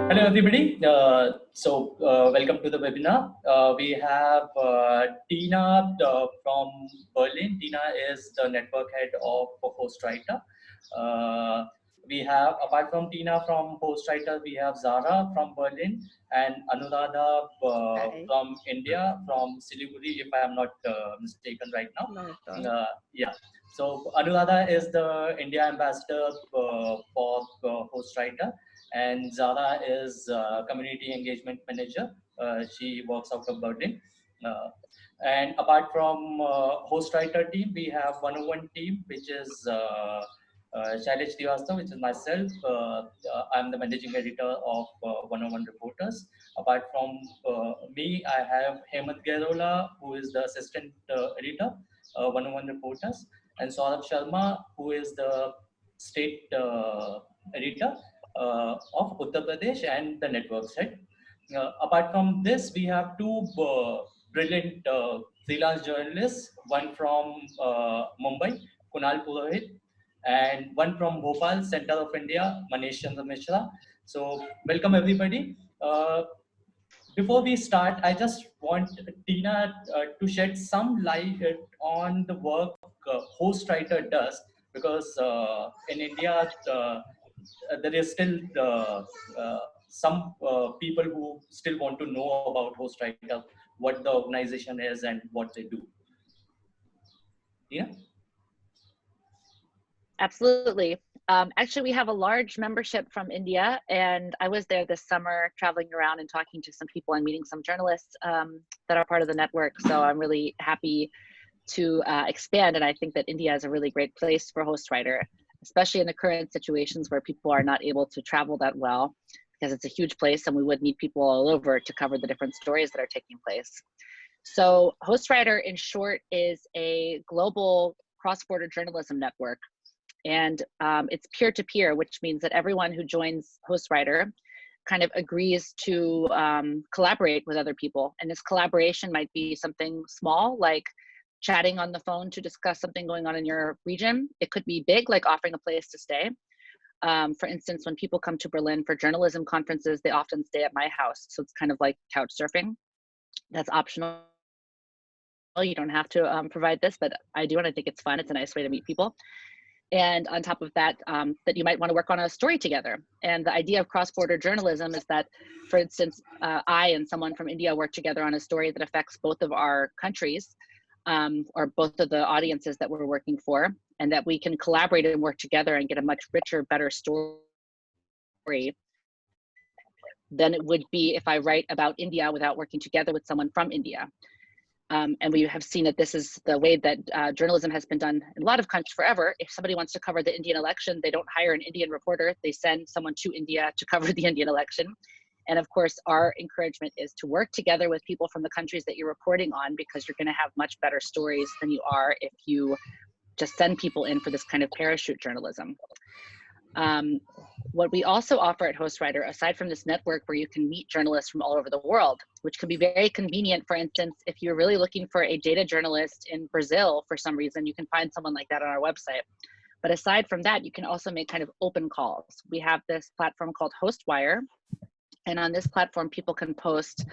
Hello, everybody. Welcome to the webinar. We have Tina from Berlin. Tina is the network head of Hostwriter. We have, apart from Tina from Hostwriter, we have Zara from Berlin and Anuradha from India, from Siliguri, if I am not mistaken right now. Yeah. So Anuradha is the India ambassador for Hostwriter, and Zara is community engagement manager. She works out of Berlin. And apart from Hostwriter team, we have 101 team, which is Shailesh Srivastava, which is myself. I'm the managing editor of 101 Reporters. Apart from me, I have Hemant Gerola, who is the assistant editor, 101 Reporters, and Saurabh Sharma, who is the state editor of Uttar Pradesh and the network's head. Apart from this, we have two brilliant freelance journalists, one from Mumbai, Kunal Purohit, and one from Bhopal, Center of India, Manish Chandra Mishra. So welcome everybody. Before we start, I just want Tina to shed some light on the work Hostwriter does, because in India, there is still some people who still want to know about Hostwriter, what the organization is and what they do. Yeah. Absolutely. Actually, we have a large membership from India, and I was there this summer traveling around and talking to some people and meeting some journalists that are part of the network. So I'm really happy to expand, and I think that India is a really great place for Hostwriter, especially in the current situations where people are not able to travel that well, because it's a huge place and we would need people all over to cover the different stories that are taking place. So Hostwriter, in short, is a global cross-border journalism network. And it's peer-to-peer, which means that everyone who joins Hostwriter kind of agrees to collaborate with other people. And this collaboration might be something small, like chatting on the phone to discuss something going on in your region. It could be big, like offering a place to stay. For instance, when people come to Berlin for journalism conferences, they often stay at my house. So it's kind of like couch surfing. That's optional. You don't have to provide this, but I do, and I think it's fun. It's a nice way to meet people. And on top of that, that you might want to work on a story together. And the idea of cross-border journalism is that, for instance, I and someone from India work together on a story that affects both of our countries, or both of the audiences that we're working for, and that we can collaborate and work together and get a much richer, better story than it would be if I write about India without working together with someone from India. And we have seen that this is the way that journalism has been done in a lot of countries forever. If somebody wants to cover the Indian election, they don't hire an Indian reporter. They send someone to India to cover the Indian election. And of course, our encouragement is to work together with people from the countries that you're reporting on, because you're going to have much better stories than you are if you just send people in for this kind of parachute journalism. What we also offer at Hostwriter, aside from this network where you can meet journalists from all over the world, which can be very convenient. For instance, if you're really looking for a data journalist in Brazil for some reason, you can find someone like that on our website. But aside from that, you can also make kind of open calls. We have this platform called Hostwire. And on this platform, people can post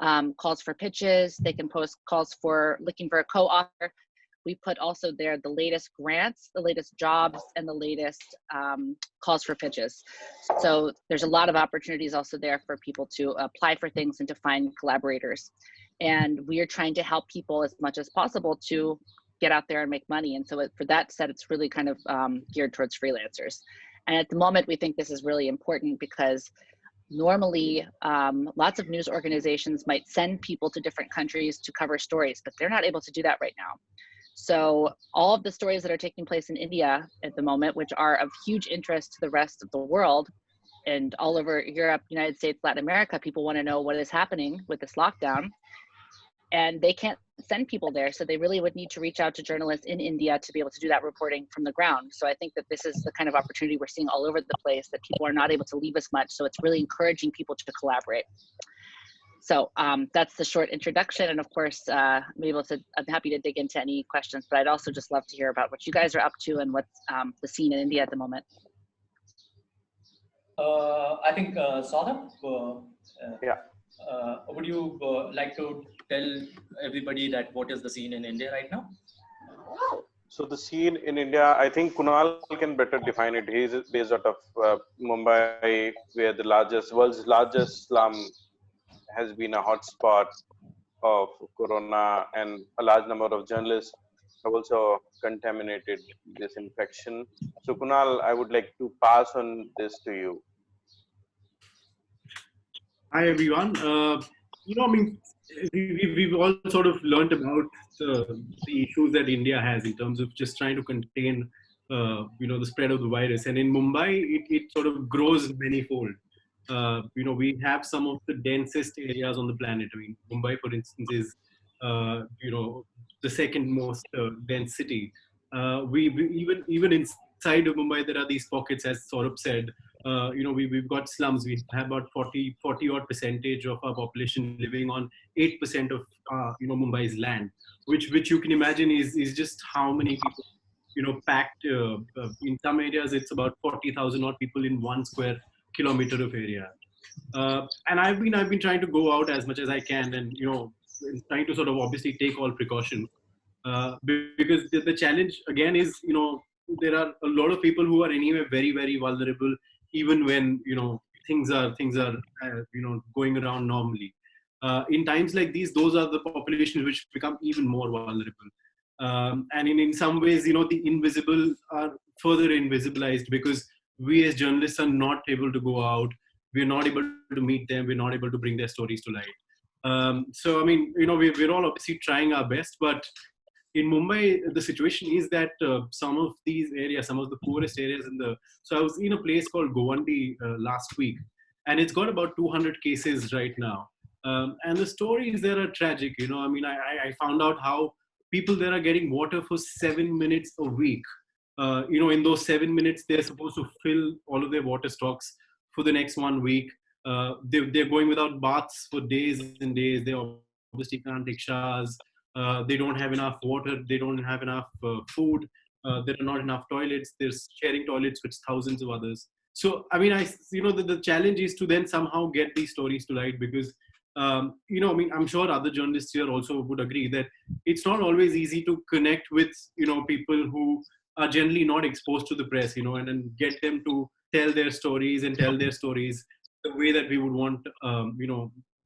calls for pitches. They can post calls for looking for a co-author. We put also there the latest grants, the latest jobs, and the latest calls for pitches. So there's a lot of opportunities also there for people to apply for things and to find collaborators. And we are trying to help people as much as possible to get out there and make money. And so for that set, it's really kind of geared towards freelancers. And at the moment, we think this is really important because normally, lots of news organizations might send people to different countries to cover stories, but they're not able to do that right now. So all of the stories that are taking place in India at the moment, which are of huge interest to the rest of the world and all over Europe, United States, Latin America, people want to know what is happening with this lockdown. And they can't send people there. So they really would need to reach out to journalists in India to be able to do that reporting from the ground. So I think that this is the kind of opportunity we're seeing all over the place, that people are not able to leave as much. So it's really encouraging people to collaborate. So that's the short introduction. And of course, I'm happy to dig into any questions, but I'd also just love to hear about what you guys are up to and what's the scene in India at the moment. I think Saurabh, Yeah. would you like to tell everybody that what is the scene in India right now? So the scene in India, I think Kunal can better define it. He is based out of Mumbai, where the world's largest slum has been a hotspot of corona, and a large number of journalists have also contaminated this infection. So Kunal, I would like to pass on this to you. Hi everyone. I mean, we've all sort of learned about the issues that India has in terms of just trying to contain, the spread of the virus. And in Mumbai, it sort of grows manifold. We have some of the densest areas on the planet. I mean, Mumbai, for instance, is, the second most dense city. Even inside of Mumbai, there are these pockets, as Saurabh said. We've got slums. We have about 40 odd percentage of our population living on 8% of Mumbai's land, which you can imagine is just how many people packed. In some areas, it's about 40,000 odd people in 1 square kilometer of area. And I've been trying to go out as much as I can, and trying to sort of obviously take all precautions, because the challenge again is there are a lot of people who are anyway very, very vulnerable, even when things are going around normally. In times like these, those are the populations which become even more vulnerable. And in some ways, the invisible are further invisibilized because we as journalists are not able to go out. We're not able to meet them. We're not able to bring their stories to light. So I mean, we're all obviously trying our best, but in Mumbai, the situation is that some of these areas, some of the poorest areas so I was in a place called Govandi last week, and it's got about 200 cases right now. And the stories there are tragic. I mean, I found out how people there are getting water for 7 minutes a week. In those 7 minutes, they're supposed to fill all of their water stocks for the next 1 week. They're going without baths for days and days. They obviously can't take showers. They don't have enough water. They don't have enough food. There are not enough toilets. They're sharing toilets with thousands of others. So, I mean, the challenge is to then somehow get these stories to light because, I mean, I'm sure other journalists here also would agree that it's not always easy to connect with, people who are generally not exposed to the press, and then get them to tell their stories and tell their stories the way that we would want,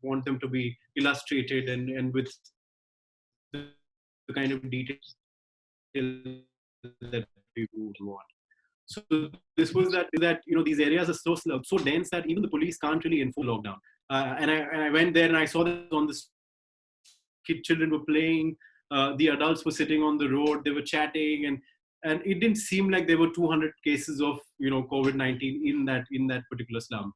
want them to be illustrated and with the kind of detail that we would want. So this was that these areas are so dense that even the police can't really enforce lockdown. And I went there and I saw that on the children were playing, the adults were sitting on the road, they were chatting, and it didn't seem like there were 200 cases of COVID-19 in that particular slum.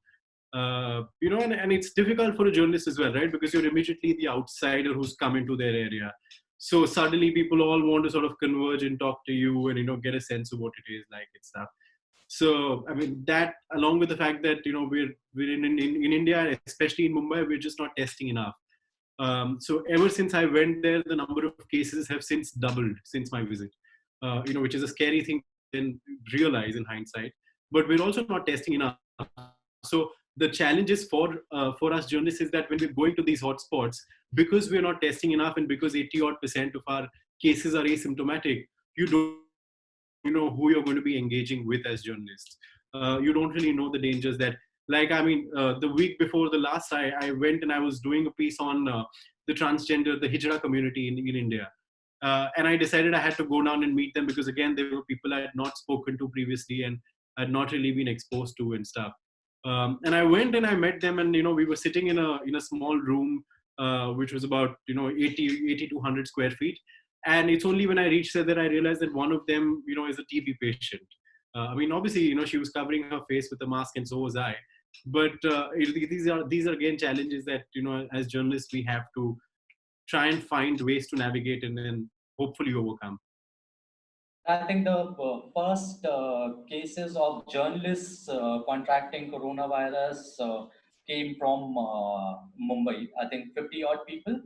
And it's difficult for a journalist as well, right? Because you're immediately the outsider who's come into their area. So suddenly people all want to sort of converge and talk to you and, get a sense of what it is like and stuff. So, I mean, that along with the fact that, we're in India, especially in Mumbai, we're just not testing enough. So ever since I went there, the number of cases have since doubled since my visit, which is a scary thing to realize in hindsight. But we're also not testing enough. So the challenges for us journalists is that when we're going to these hotspots, because we're not testing enough and because 80% of our cases are asymptomatic, you don't know who you're going to be engaging with as journalists. You don't really know the dangers that, the week before the last, I went and I was doing a piece on the transgender, the Hijra community in India. And I decided I had to go down and meet them because, again, there were people I had not spoken to previously and had not really been exposed to and stuff. And I went and I met them, and we were sitting in a small room, which was about 80 to 100 square feet. And it's only when I reached there that I realized that one of them is a TB patient. I mean, obviously, she was covering her face with a mask, and so was I. But these are again challenges that as journalists we have to try and find ways to navigate and then hopefully overcome. I think the first cases of journalists contracting coronavirus came from Mumbai. I think 50 odd people.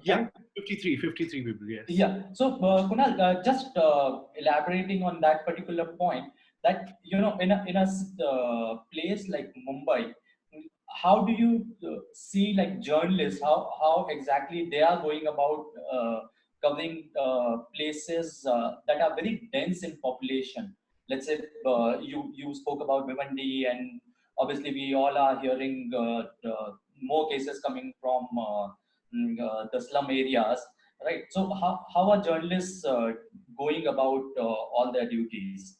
Yeah, 53 people, yes. Yeah. So, Kunal, just elaborating on that particular point, that place like Mumbai, how do you see like journalists, how exactly they are going about covering places that are very dense in population? Let's say you spoke about Vivendi, and obviously we all are hearing more cases coming from the slum areas, right? So how are journalists going about all their duties?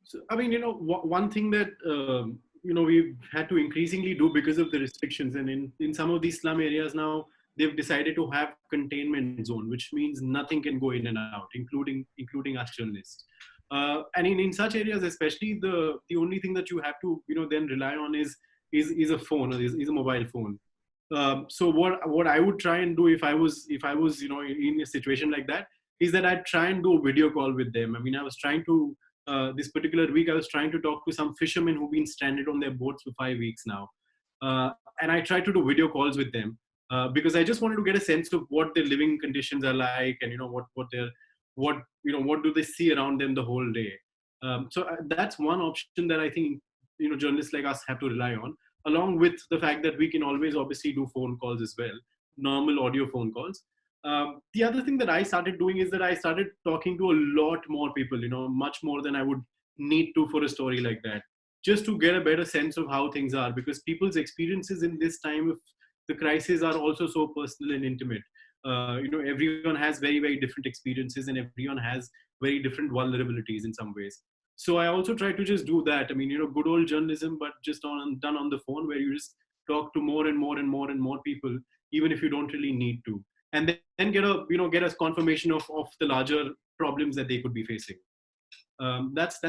So, I mean, one thing that, we've had to increasingly do because of the restrictions, and in some of these slum areas now, they've decided to have containment zone, which means nothing can go in and out, including us journalists. And in such areas, especially the only thing that you have to, then rely on is a phone, or is a mobile phone. So what I would try and do if I was in a situation like that is that I'd try and do a video call with them. I mean, I was trying to this particular week I was trying to talk to some fishermen who've been stranded on their boats for 5 weeks now, and I tried to do video calls with them because I just wanted to get a sense of what their living conditions are like, and what do they see around them the whole day. So that's one option that I think journalists like us have to rely on, along with the fact that we can always obviously do phone calls as well, normal audio phone calls. The other thing that I started doing is that I started talking to a lot more people, much more than I would need to for a story like that, just to get a better sense of how things are, because people's experiences in this time of the crisis are also so personal and intimate. Everyone has very, very different experiences, and everyone has very different vulnerabilities in some ways. So I also try to just do that. I mean, good old journalism, but just done on the phone, where you just talk to more and more and more and more people, even if you don't really need to, and then get a confirmation of the larger problems that they could be facing. That's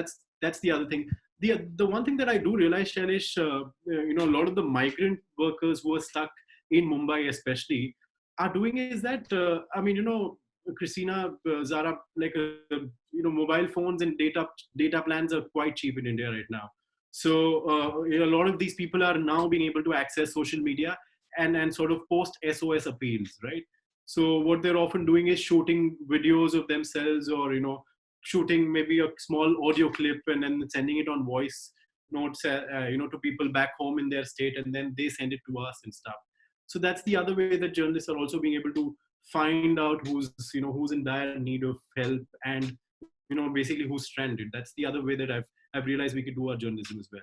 the other thing. The one thing that I do realize, Shailesh, a lot of the migrant workers who are stuck in Mumbai especially are doing is that Christina, Zara, like mobile phones and data plans are quite cheap in India right now. So a lot of these people are now being able to access social media and sort of post SOS appeals, right? So what they're often doing is shooting videos of themselves, or shooting maybe a small audio clip and then sending it on voice notes, to people back home in their state, and then they send it to us and stuff. So that's the other way that journalists are also being able to find out who's in dire need of help, and basically who's stranded. That's the other way that I've realized we could do our journalism as well.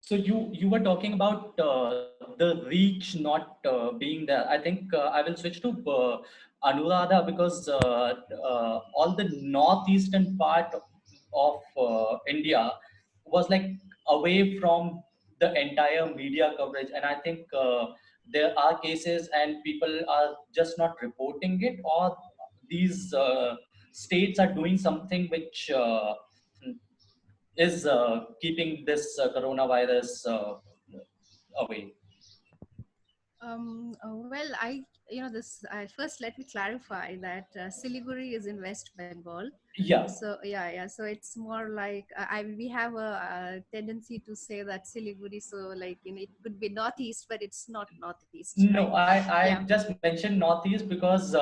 So you were talking about the reach not being there. I think I will switch to Anuradha, because all the northeastern part of India was like away from the entire media coverage, and I think there are cases and people are just not reporting it, or these states are doing something which is keeping this coronavirus away. Well, this. First, let me clarify that Siliguri is in West Bengal. Yeah. So yeah. So it's more like we have a tendency to say that Siliguri. So like it could be northeast, but it's not northeast. No, right? I just mentioned northeast because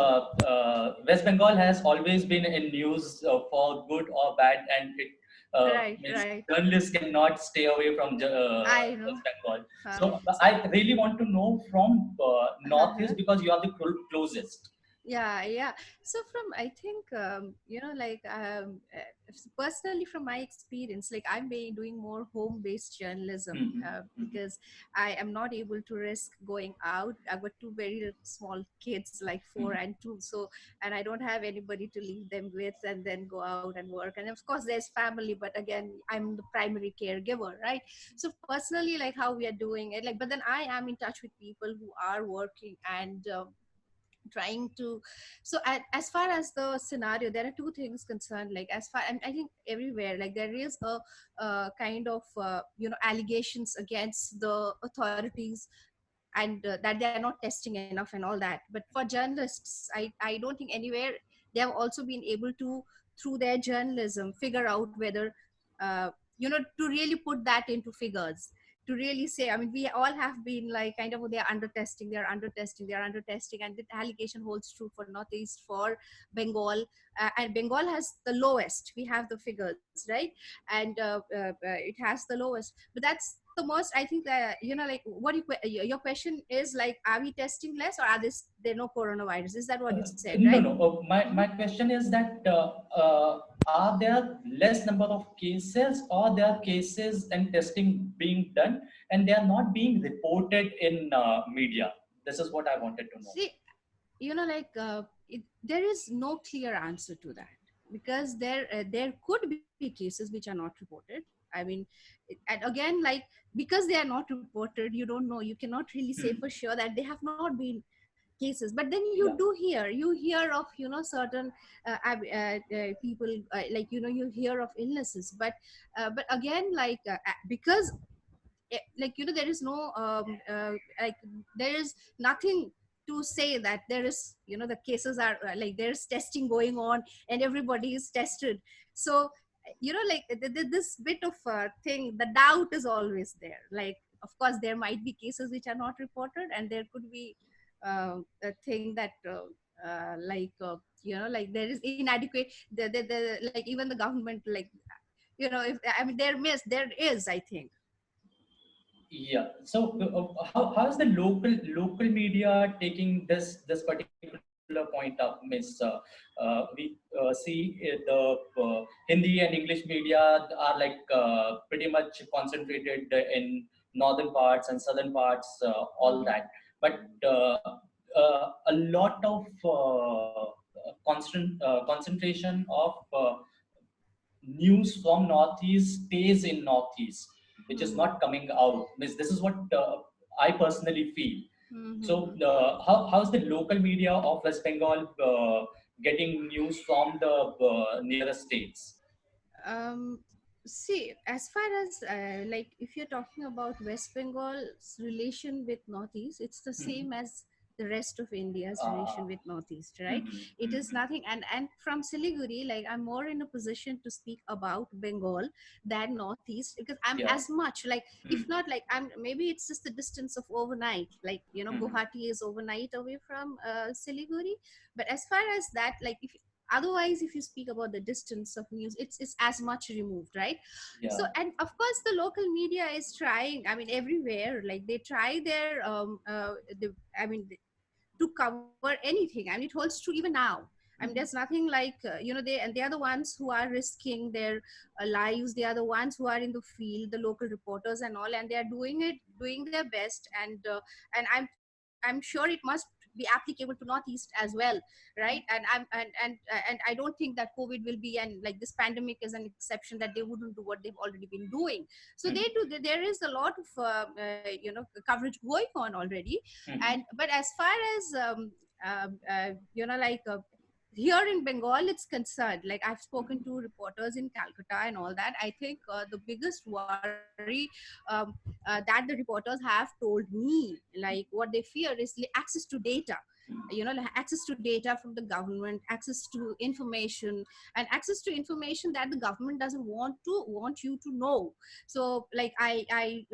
West Bengal has always been in news for good or bad, and it means right. journalists cannot stay away from I know. West Bengal. So I really want to know from northeast, because you are the closest. Yeah. So I think personally, from my experience, like I'm doing more home-based journalism because I am not able to risk going out. I've got two very small kids, like 4 and 2, so, and I don't have anybody to leave them with and then go out and work. And of course there's family, but again, I'm the primary caregiver, right? So personally, like how we are doing it, like, but then I am in touch with people who are working and trying to. So as far as the scenario, there are two things concerned. Like as far, and I think everywhere, like there is a kind of allegations against the authorities, and that they are not testing enough and all that. But for journalists, I don't think anywhere they have also been able to, through their journalism, figure out whether to really put that into figures. to really say. I mean, we all have been like kind of, they are under testing, they are under testing, they are under testing, and the allegation holds true for Northeast, for Bengal, and Bengal has the lowest. We have the figures, right? And it has the lowest, but that's the most. I think that, you know, like what your question is like, are we testing less, or are there no coronavirus? Is that what you said, No, right? no. My question is that are there less number of cases, or there are cases and testing being done and they are not being reported in media? This is what I wanted to know. See, you know, like there is no clear answer to that, because there could be cases which are not reported. I mean, and again, like, because they are not reported, you don't know, you cannot really say for sure that they have not been cases. But then you hear of, you know, certain people, like, you know, you hear of illnesses, but again, like, because like, you know, there is no like, there is nothing to say that there is, you know, the cases are like, there's testing going on and everybody is tested. So, you know, like, this bit of thing, the doubt is always there. Like, of course there might be cases which are not reported, and there could be a thing that like, you know, like, there is inadequate, like, even the government, like, you know, if, I mean, there is, I think. Yeah. So how is the local media taking this particular point up, Miss? We see the Hindi and English media are like pretty much concentrated in northern parts and southern parts, all that. But a lot of concentration of news from Northeast stays in Northeast, which is not coming out. This is what I personally feel. So how's the local media of West Bengal getting news from the nearest states? um See, as far as like, if you're talking about West Bengal's relation with Northeast, it's the same as the rest of India's relation with Northeast, right? It is nothing. And from Siliguri, like, I'm more in a position to speak about Bengal than Northeast, because I'm Yeah. as much like, if not like, I'm, maybe it's just the distance of overnight, like, you know, Guwahati is overnight away from Siliguri. But as far as that, like, if otherwise, if you speak about the distance of news, it's as much removed, right? Yeah. So, and of course the local media is trying, I mean, everywhere, like, they try their I mean, to cover anything. I mean, it holds true even now. I mean, there's nothing like, you know, they are the ones who are risking their lives. They are the ones who are in the field, the local reporters and all, and they are doing their best. And I'm sure it must be applicable to Northeast as well, right? And I don't think that COVID will be, and like, this pandemic is an exception, that they wouldn't do what they've already been doing. So they do. There is a lot of you know, coverage going on already. And but as far as you know, like, here in Bengal it's concerned, like, I've spoken to reporters in Calcutta and all that. I think the biggest worry that the reporters have told me, like, what they fear is access to data. You know, like, access to data from the government, access to information, and access to information that the government doesn't want you to know. So, like, I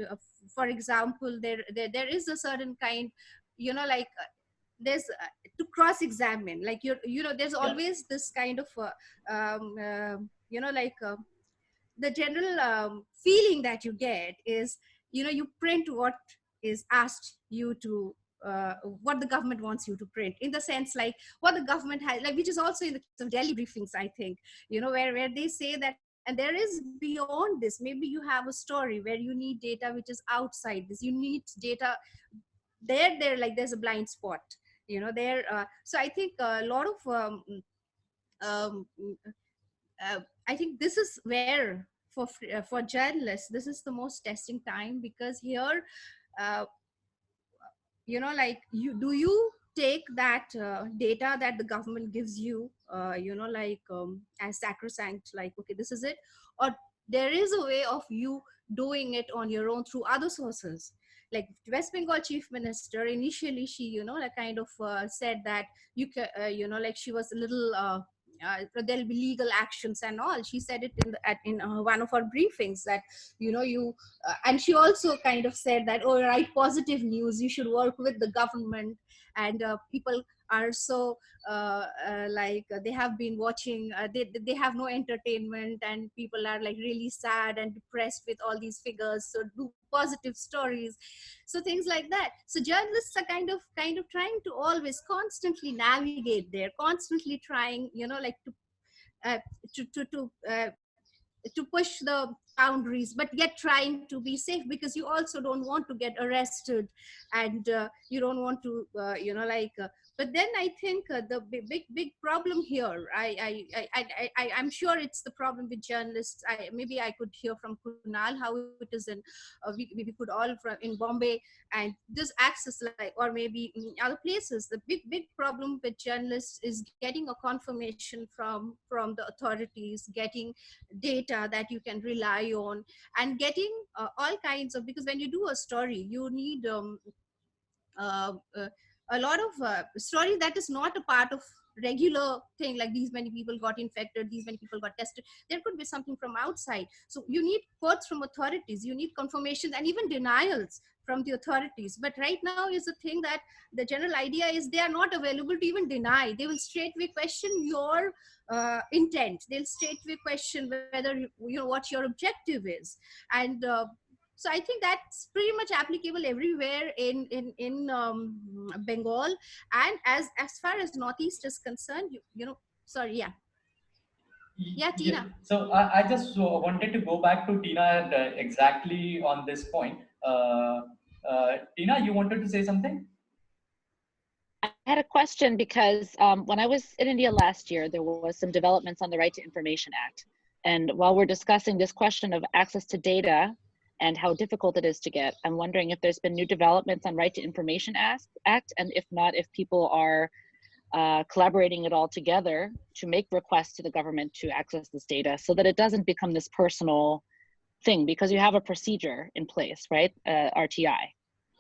for example, there is a certain kind, you know, like, there's to cross examine, like, you know, there's always this kind of you know, like, the general feeling that you get is, you know, you print what is asked you to what the government wants you to print, in the sense, like, what the government has, like, which is also in the case of Delhi briefings, I think, you know, where they say that, and there is beyond this, maybe you have a story where you need data which is outside this, you need data there, like, there's a blind spot, you know, there. So I think a lot of um, I think this is where, for journalists, this is the most testing time, because here, uh, you know, like, you take that data that the government gives you, you know, like, as sacrosanct, like, okay, this is it, or there is a way of you doing it on your own through other sources. Like, West Bengal chief minister, initially, she, you know, like, kind of said that you can, you know, like, she was a little there'll be legal actions and all. She said it in one of her briefings that, and she also kind of said that, oh, write positive news, you should work with the government. And people are so they have been watching, they have no entertainment, and people are like really sad and depressed with all these figures, so do positive stories. So things like that. So journalists are kind of trying to always constantly navigate there, constantly trying, like uh, to push the boundaries, but yet trying to be safe, because you also don't want to get arrested, and you don't want to but then I think the big problem here, I'm sure it's the problem with journalists. Maybe I could hear from Kunal how it is in we could all from in Bombay, and this access, like, or maybe in other places. The big problem with journalists is getting a confirmation from the authorities, getting data that you can rely on, and getting all kinds of, because when you do a story, you need uh, uh, a lot of story that is not a part of regular thing, like these many people got infected, these many people got tested. There could be something from outside, so you need quotes from authorities, you need confirmation, and even denials from the authorities. But right now is the thing that the general idea is they are not available to even deny. They will straightway question your intent. They'll straightway question whether what your objective is. And so I think that's pretty much applicable everywhere in Bengal. And as far as Northeast is concerned, sorry, yeah, Tina. So I just wanted to go back to Tina and, exactly on this point. Tina, you wanted to say something? I had a question because when I was in India last year, there was some developments on the Right to Information Act. And while we're discussing this question of access to data and how difficult it is to get, I'm wondering if there's been new developments on Right to Information Act, and if not, if people are collaborating it all together to make requests to the government to access this data, so that it doesn't become this personal thing, because you have a procedure in place, right? RTI.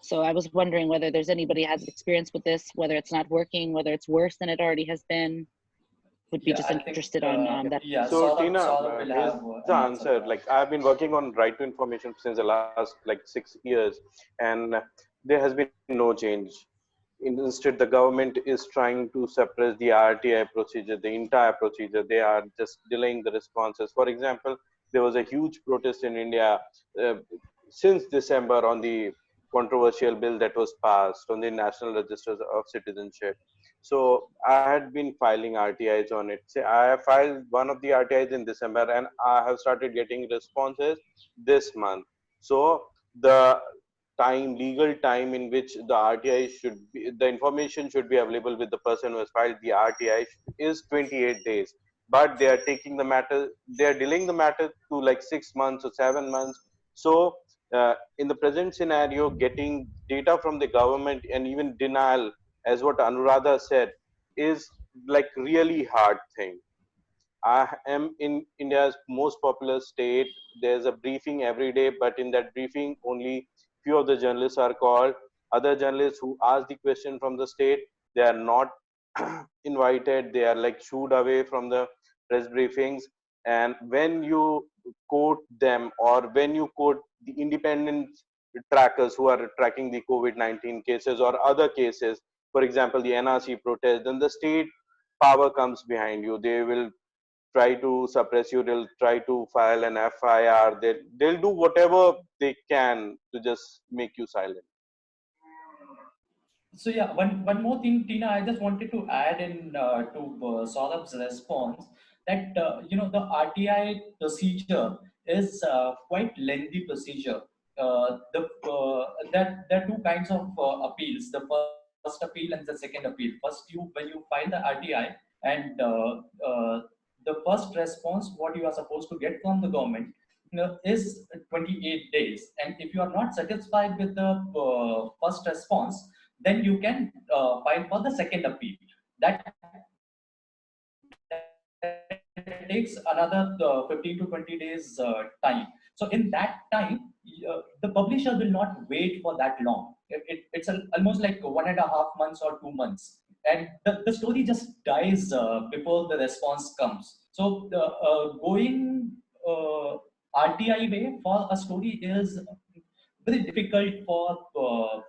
So I was wondering whether there's anybody has experience with this, whether it's not working, whether it's worse than it already has been. Would be just interested on that. Yeah. So Tina, here's the answer. Like, I've been working on right to information since the last 6 years, and there has been no change. Instead, the government is trying to suppress the RTI procedure, the entire procedure. They are just delaying the responses. For example, there was a huge protest in India since December on the controversial bill that was passed on the National Registers of Citizenship. So I had been filing RTIs on it. So I filed one of the RTIs in December, and I have started getting responses this month. So the legal time in which the RTI should be, the information should be available with the person who has filed the RTI is 28 days. But they are taking the matter, they are delaying the matter to 6 months or 7 months. So in the present scenario, getting data from the government and even denial, as what Anuradha said, is really hard thing. I am in India's most popular state. There's a briefing every day, but in that briefing, only few of the journalists are called. Other journalists who ask the question from the state, they are not invited. They are shooed away from the press briefings. And when you quote them, or when you quote the independent trackers who are tracking the COVID-19 cases or other cases, for example, the NRC protest, then the state power comes behind you. They will try to suppress you. They'll try to file an FIR. They'll do whatever they can to just make you silent. So yeah, one more thing, Tina, I just wanted to add in to Saurabh's response, that the RTI procedure is quite lengthy procedure. There are two kinds of appeals: the first appeal and the second appeal. First, when you file the RTI, and the first response, what you are supposed to get from the government, is 28 days. And if you are not satisfied with the first response, then you can file for the second appeal. That takes another 15 to 20 days time. So in that time, the publisher will not wait for that long. It's almost like 1.5 months or 2 months. and the story just dies before the response comes. So the going RTI way for a story is very difficult for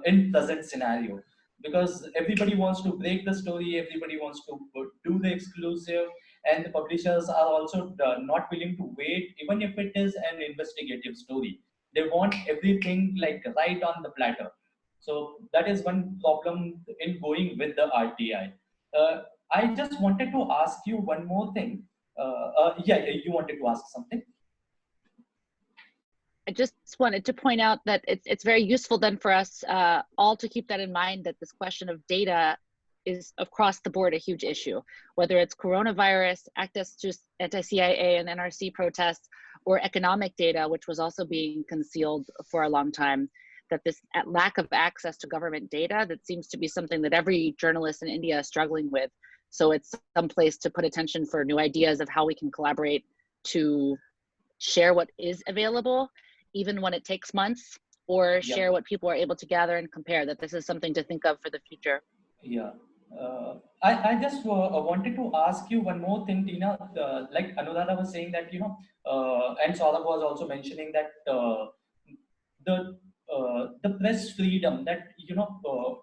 in present scenario, because everybody wants to break the story, everybody wants to do the exclusive, and the publishers are also not willing to wait, even if it is an investigative story. They want everything like right on the platter. So that is one problem in going with the RTI. I just wanted to ask you one more thing. Yeah, you wanted to ask something? I just wanted to point out that it's very useful then for us all to keep that in mind, that this question of data is across the board a huge issue, whether it's coronavirus, access to anti-CIA and NRC protests, or economic data, which was also being concealed for a long time, that this lack of access to government data, that seems to be something that every journalist in India is struggling with. So it's some place to put attention for new ideas of how we can collaborate to share what is available, even when it takes months, or share what people are able to gather and compare, that this is something to think of for the future. Yeah. I just wanted to ask you one more thing, Tina. Like Anuradha was saying that, and Saurabh was also mentioning that the press freedom, that,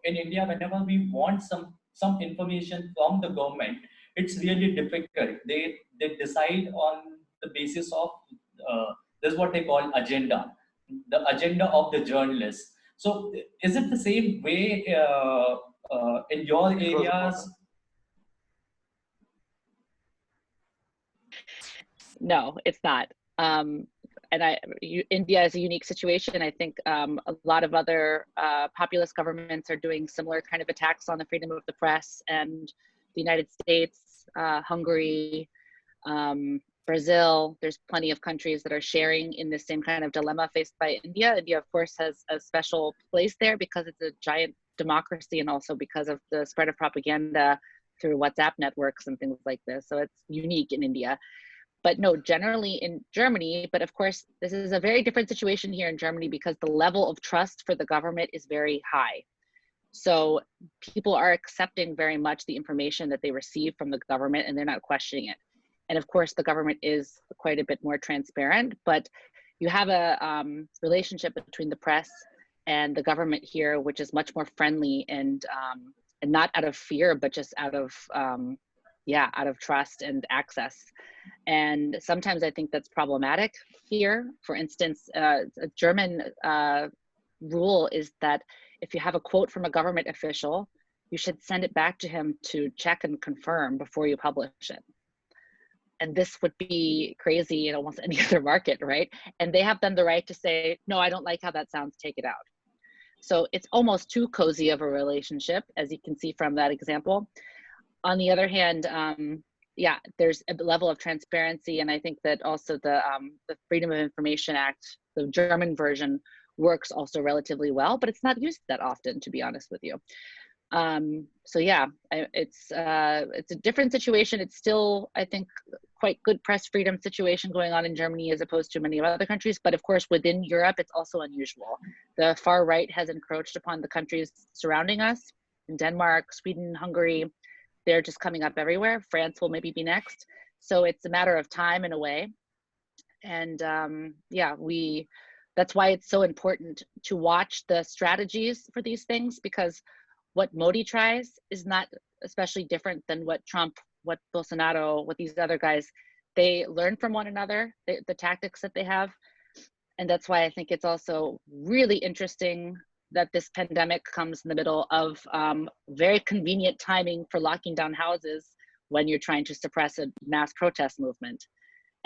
in India, whenever we want some information from the government, it's really difficult. They decide on the basis of this is what they call agenda, the agenda of the journalist. So is it the same way in your areas? No, it's not. India is a unique situation. I think a lot of other populist governments are doing similar kind of attacks on the freedom of the press, and the United States, Hungary, Brazil, there's plenty of countries that are sharing in the same kind of dilemma faced by India. India, of course, has a special place there because it's a giant democracy, and also because of the spread of propaganda through WhatsApp networks and things like this. So it's unique in India. But no, generally in Germany, but of course, this is a very different situation here in Germany because the level of trust for the government is very high. So people are accepting very much the information that they receive from the government, and they're not questioning it. And of course, the government is quite a bit more transparent, but you have a relationship between the press and the government here, which is much more friendly and not out of fear, but just out of out of trust and access. And sometimes I think that's problematic here. For instance, a German rule is that if you have a quote from a government official, you should send it back to him to check and confirm before you publish it. And this would be crazy in almost any other market, right? And they have then the right to say, no, I don't like how that sounds, take it out. So it's almost too cozy of a relationship, as you can see from that example. On the other hand, there's a level of transparency, and I think that also the Freedom of Information Act, the German version, works also relatively well, but it's not used that often, to be honest with you. So yeah, it's a different situation. It's still, I think, quite good press freedom situation going on in Germany as opposed to many other countries. But of course, within Europe, it's also unusual. The far right has encroached upon the countries surrounding us. In Denmark, Sweden, Hungary, they're just coming up everywhere. France will maybe be next. So it's a matter of time in a way. And that's why it's so important to watch the strategies for these things, because what Modi tries is not especially different than what Trump, what Bolsonaro, what these other guys, they learn from one another, the tactics that they have. And that's why I think it's also really interesting that this pandemic comes in the middle of very convenient timing for locking down houses when you're trying to suppress a mass protest movement.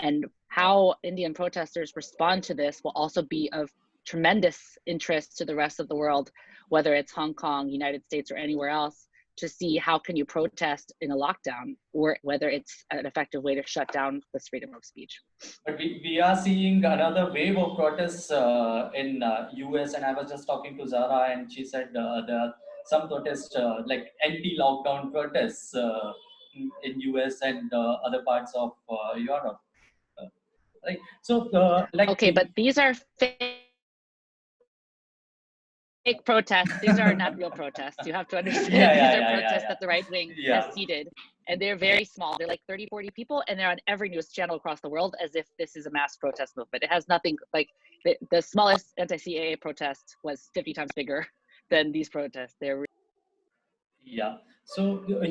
And how Indian protesters respond to this will also be of tremendous interest to the rest of the world, whether it's Hong Kong, United States, or anywhere else, to see how can you protest in a lockdown, or whether it's an effective way to shut down this freedom of speech. But we are seeing another wave of protests in US, and I was just talking to Zara, and she said there are some protests like anti-lockdown protests in US and other parts of Europe. Right. So, okay, but these are fake protests. These are not real protests. You have to understand these are protests that the right wing has seeded. And they're very small. They're like 30, 40 people, and they're on every news channel across the world as if this is a mass protest movement. It has nothing, like the smallest anti-CAA protest was 50 times bigger than these protests. They're So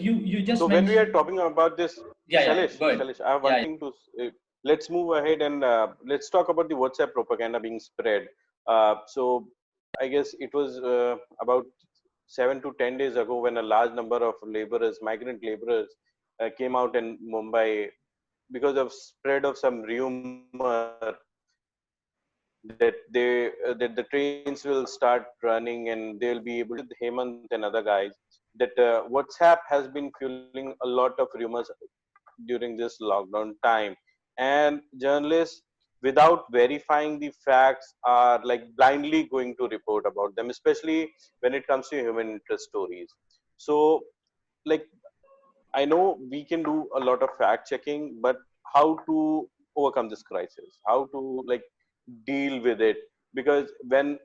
you just so when we are talking about this, Shailesh, I have one thing to let's move ahead and let's talk about the WhatsApp propaganda being spread. So I guess it was about 7 to 10 days ago when a large number of laborers, migrant laborers, came out in Mumbai because of spread of some rumor that that the trains will start running and they'll be able to, Hemant and other guys, that WhatsApp has been fueling a lot of rumors during this lockdown time, and journalists without verifying the facts are like blindly going to report about them, especially when it comes to human interest stories. So like I know we can do a lot of fact checking, but how to overcome this crisis? How to like deal with it? Because when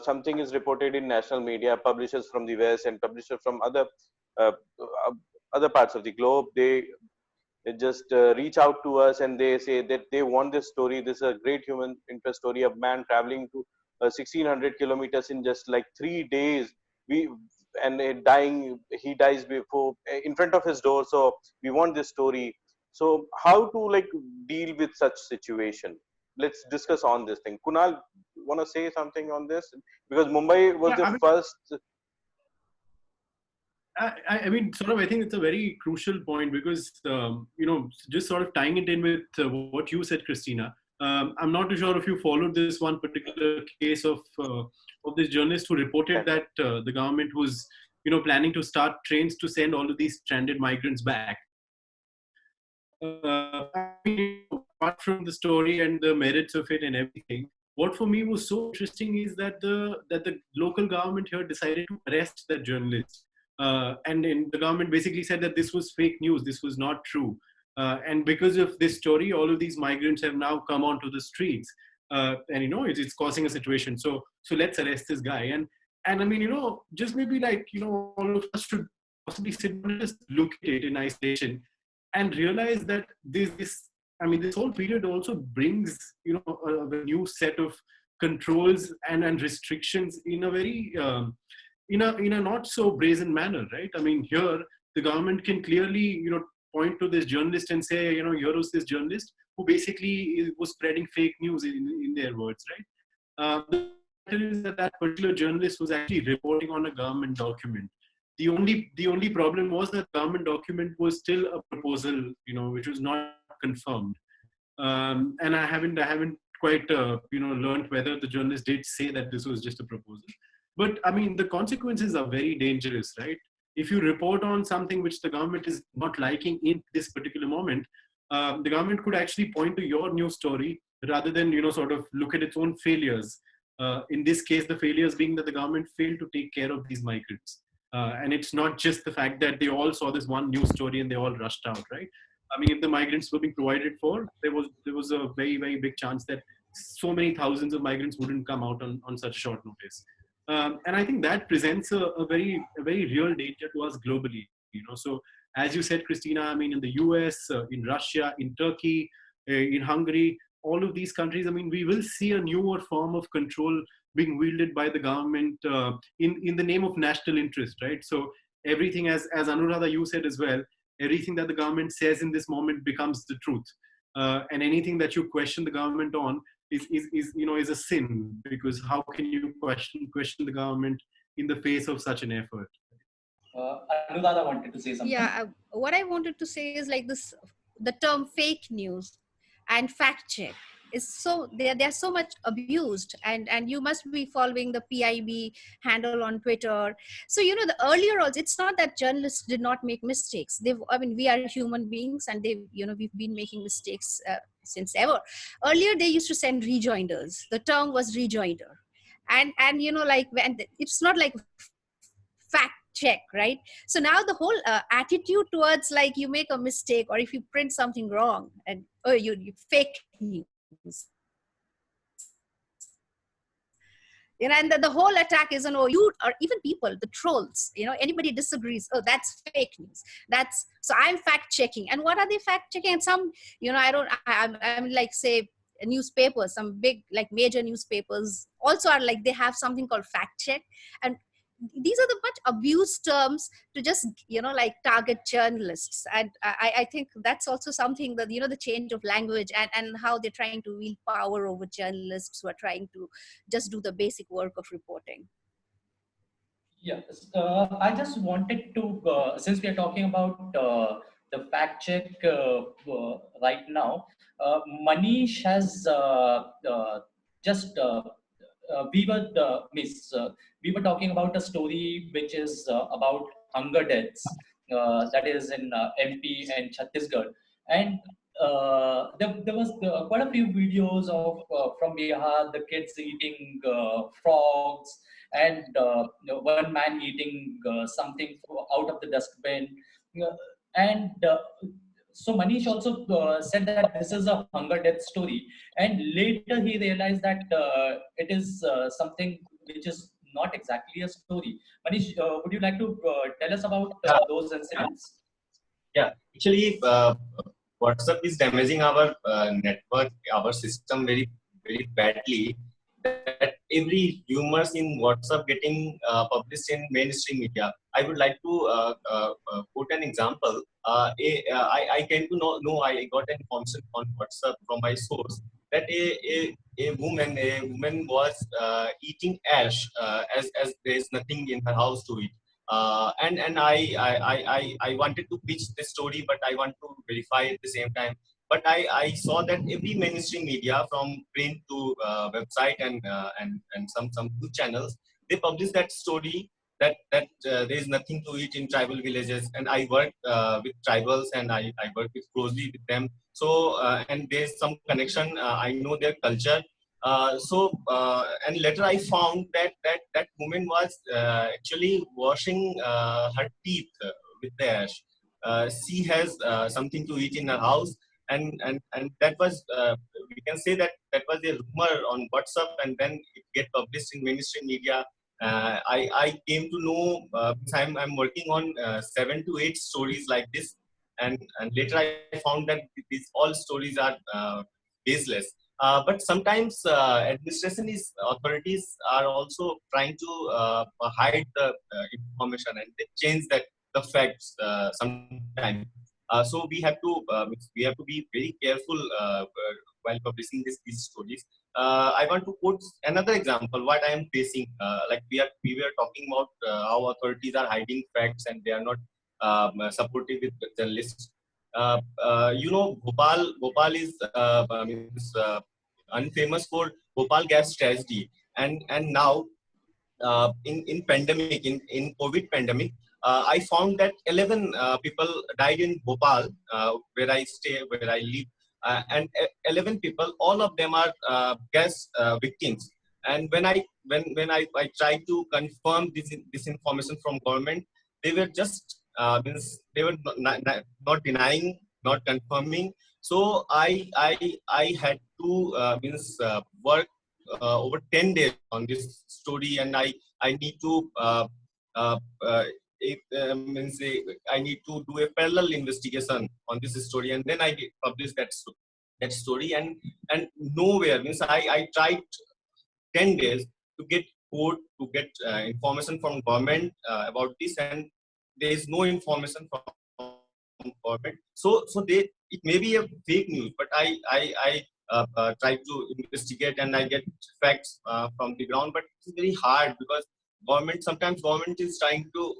something is reported in national media, publishers from the West and publishers from uh, uh, other parts of the globe, they just reach out to us and they say that they want this story. This is a great human interest story of man traveling to 1600 kilometers in just like 3 days. We and dying, he dies before in front of his door. So we want this story. So how to like deal with such situation? Let's discuss on this thing. Kunal, want to say something on this? Because Mumbai was the first. I mean, sort of, I think it's a very crucial point because, just sort of tying it in with what you said, Christina. I'm not too sure if you followed this one particular case of this journalist who reported that the government was, planning to start trains to send all of these stranded migrants back. Apart from the story and the merits of it and everything, what for me was so interesting is that the local government here decided to arrest that journalist. And the government basically said that this was fake news, this was not true. And because of this story, all of these migrants have now come onto the streets. And, it's causing a situation. So let's arrest this guy. And I mean, just maybe like, all of us should possibly sit and just look at it in isolation and realize that this whole period also brings, a new set of controls and restrictions in a very, in a not so brazen manner, right? I mean, here the government can clearly, point to this journalist and say, here was this journalist who basically was spreading fake news in their words, right? The matter is that particular journalist was actually reporting on a government document. The only problem was that government document was still a proposal, which was not confirmed. And I haven't quite, learned whether the journalist did say that this was just a proposal. But I mean, the consequences are very dangerous, right? If you report on something which the government is not liking in this particular moment, the government could actually point to your news story rather than, sort of look at its own failures. In this case, the failures being that the government failed to take care of these migrants. And it's not just the fact that they all saw this one news story and they all rushed out, right? I mean, if the migrants were being provided for, there was a very, very big chance that so many thousands of migrants wouldn't come out on such short notice. And I think that presents a very real danger to us globally. So as you said, Christina, I mean, in the US, in Russia, in Turkey, in Hungary, all of these countries, I mean, we will see a newer form of control being wielded by the government in the name of national interest, right? So everything, as Anuradha, you said as well, everything that the government says in this moment becomes the truth. And anything that you question the government on is a sin, because how can you question the government in the face of such an effort? Anuradha wanted to say something. Yeah, what I wanted to say is like this: the term fake news and fact check is so they're so much abused, and you must be following the PIB handle on Twitter. So the earlier also, it's not that journalists did not make mistakes. We are human beings, and we've been making mistakes since ever. Earlier they used to send rejoinders. The term was rejoinder, and it's not like fact check, right? So now the whole attitude towards like you make a mistake or if you print something wrong and you fake news. And the whole attack is, you or even people, the trolls, anybody disagrees, oh, that's fake news. So I'm fact checking. And what are they fact checking? And some, I'm like, say, newspapers, some big, like, major newspapers also are like, they have something called fact check. And these are the much abused terms to just, like, target journalists. And I think that's also something that, the change of language, and how they're trying to wield power over journalists who are trying to just do the basic work of reporting. Yeah, I just wanted to, since we are talking about the fact check right now, Manish has just we were we were talking about a story which is about hunger deaths that is in MP and Chhattisgarh, and there was quite a few videos of from Bihar, the kids eating frogs, and one man eating something out of the dustbin, and so Manish also said that this is a hunger death story, and later he realized that it is something which is not exactly a story. Manish, would you like to tell us about those incidents? Yeah, actually, WhatsApp is damaging our network, our system very, very badly. That every rumors in WhatsApp getting published in mainstream media. I would like to quote an example. I came to know I got an information on WhatsApp from my source that a woman was eating ash as there is nothing in her house to eat. And I wanted to pitch this story, but I want to verify at the same time. But I saw that every mainstream media, from print to website and some news channels, they publish that story that there is nothing to eat in tribal villages. And I work with tribals, and I work closely with them. So and there's some connection. I know their culture. And later I found that woman was actually washing her teeth with the ash. She has something to eat in her house, and that was we can say that was a rumor on WhatsApp, and then it get published in mainstream media. I came to know I'm working on 7 to 8 stories like this, and later I found that these all stories are baseless. But sometimes authorities are also trying to hide the information, and they change the facts sometimes. So we have to be very careful while publishing these stories. I want to quote another example. What I am facing, like we were talking about how authorities are hiding facts and they are not supportive with journalists. Bhopal is unfamous for Bhopal gas tragedy, and now in pandemic, in COVID pandemic, I found that 11 people died in Bhopal, where I stay, where I live, and 11 people, all of them are gas victims. And when I tried to confirm this information from government, they were just they were not denying, not confirming. So I had to work over 10 days on this story, and I need to uh, uh, I need to do a parallel investigation on this story, and then I publish that story. And nowhere I tried 10 days to get code, to get information from government about this, and there is no information from government. So it may be a fake news, but I try to investigate and I get facts from the ground. But it's very hard because sometimes government is trying to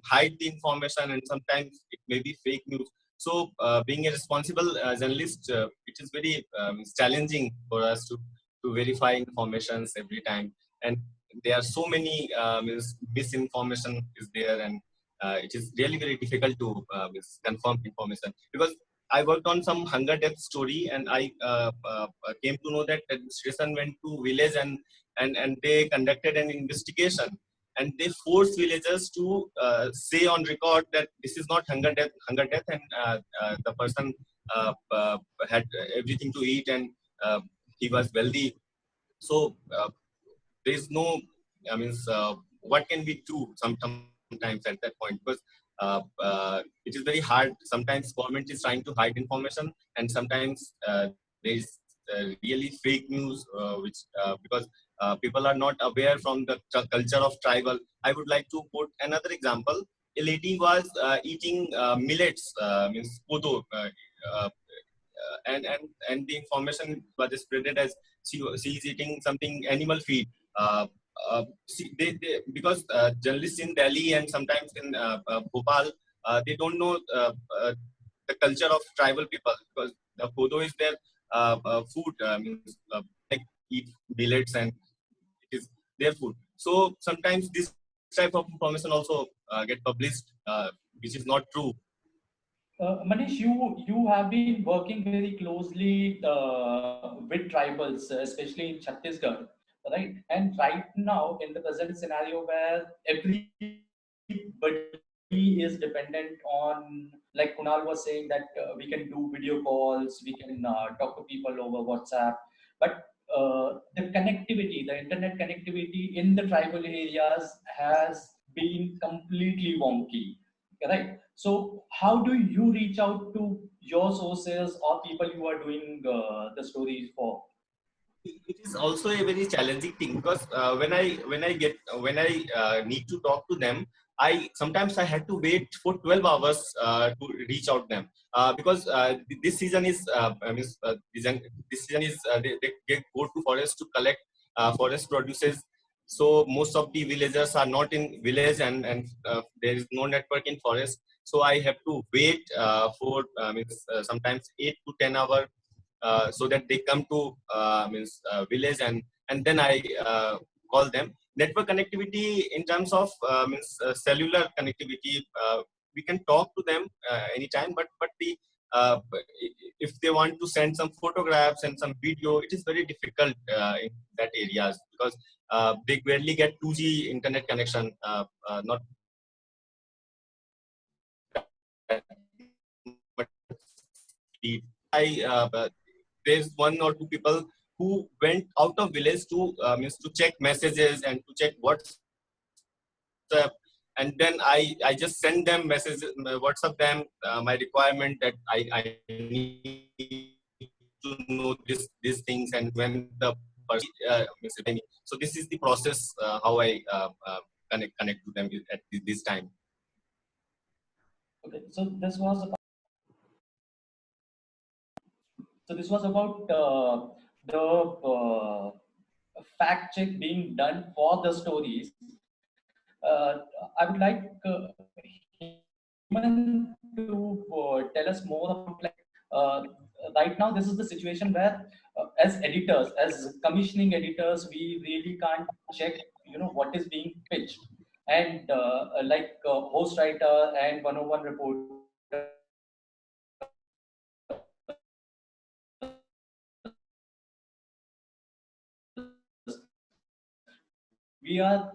hide the information, and sometimes it may be fake news. So being a responsible journalist, it is very challenging for us to verify informations every time. And there are so many misinformation is there, and it is really very difficult to confirm information, because I worked on some hunger death story, and I came to know that administration went to village and they conducted an investigation, and they forced villagers to say on record that this is not hunger death, and the person had everything to eat, and he was wealthy. So there is no, I mean, what can we do sometimes at that point? Because it is very hard. Sometimes government is trying to hide information, and sometimes there is really fake news, which because people are not aware from the culture of tribal. I would like to quote another example. A lady was eating millets, means kodo, and the information was spreaded as she is eating something animal feed. Because journalists in Delhi and sometimes in Bhopal, they don't know the culture of tribal people, because the kodo is their food, means like eat millets, and it is their food. So sometimes this type of information also get published, which is not true. Manish, you have been working very closely with tribals, especially in Chhattisgarh, right? And right now, in the present scenario where everybody is dependent on, like Kunal was saying, that we can do video calls, we can talk to people over WhatsApp, but the connectivity, the internet connectivity in the tribal areas has been completely wonky, right? So how do you reach out to your sources or people you are doing the stories for? It is also a very challenging thing, because when I need to talk to them, I sometimes I had to wait for 12 hours to reach out them, because this season is this season is they go to forest to collect forest produces. So most of the villagers are not in village, and there is no network in forest. So I have to wait for sometimes 8 to 10 hours, so that they come to village, and then I call them. Network connectivity in terms of cellular connectivity, we can talk to them anytime, but the if they want to send some photographs and some video, it is very difficult in that areas, because they barely get 2G internet connection, not but there's one or two people who went out of village to means to check messages and to check WhatsApp, and then I just send them messages, WhatsApp them my requirement that I need to know these things, and when the person so this is the process how I connect to them at this time. Okay, so this was about the fact check being done for the stories. I would like Heman to tell us more about, like, uh, right now this is the situation where as editors, as commissioning editors, we really can't check, what is being pitched, and like host writer and 101 reporter, we are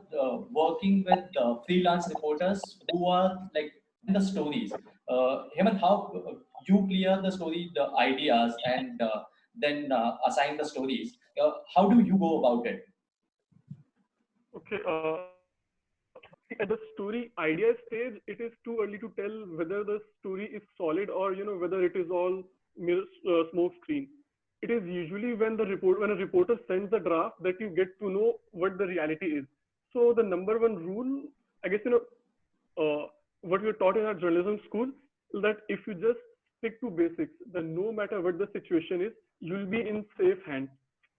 working with freelance reporters who are like in the stories. Hemant, how you clear the story, the ideas, and then assign the stories? How do you go about it? Okay. At the story idea stage, it is too early to tell whether the story is solid or whether it is all smoke screen. It is usually when when a reporter sends the draft that you get to know what the reality is. So the number one rule, I guess what we are taught in our journalism school, that if you just stick to basics, then no matter what the situation is, you'll be in safe hands.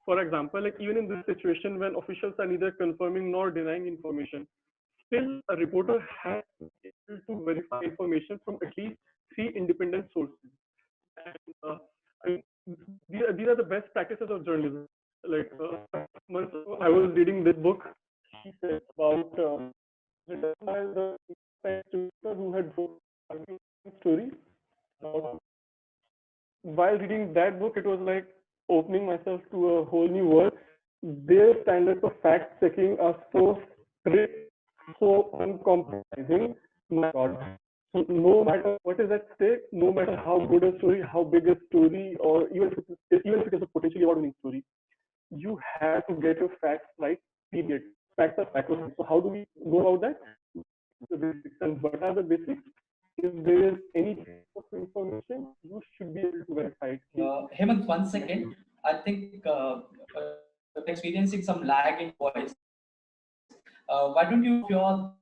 For example, like even in this situation when officials are neither confirming nor denying information, still a reporter has to be able to verify information from at least three independent sources. And I mean, these are the best practices of journalism. Like months ago, I was reading this book. He said about the who had wrote a story. Uh, while reading that book, it was like opening myself to a whole new world. Their standards of fact checking are so strict, so uncompromising. My God. So no matter what is at stake, no matter how good a story, how big a story, or even if it is a potentially award-winning story, you have to get your facts right period. Facts are sacrosanct. So how do we go about that? The basics. And what are the basics? If there is any piece of information, you should be able to verify it. Hemant, 1 second. I think experiencing some lag in voice. Why don't you your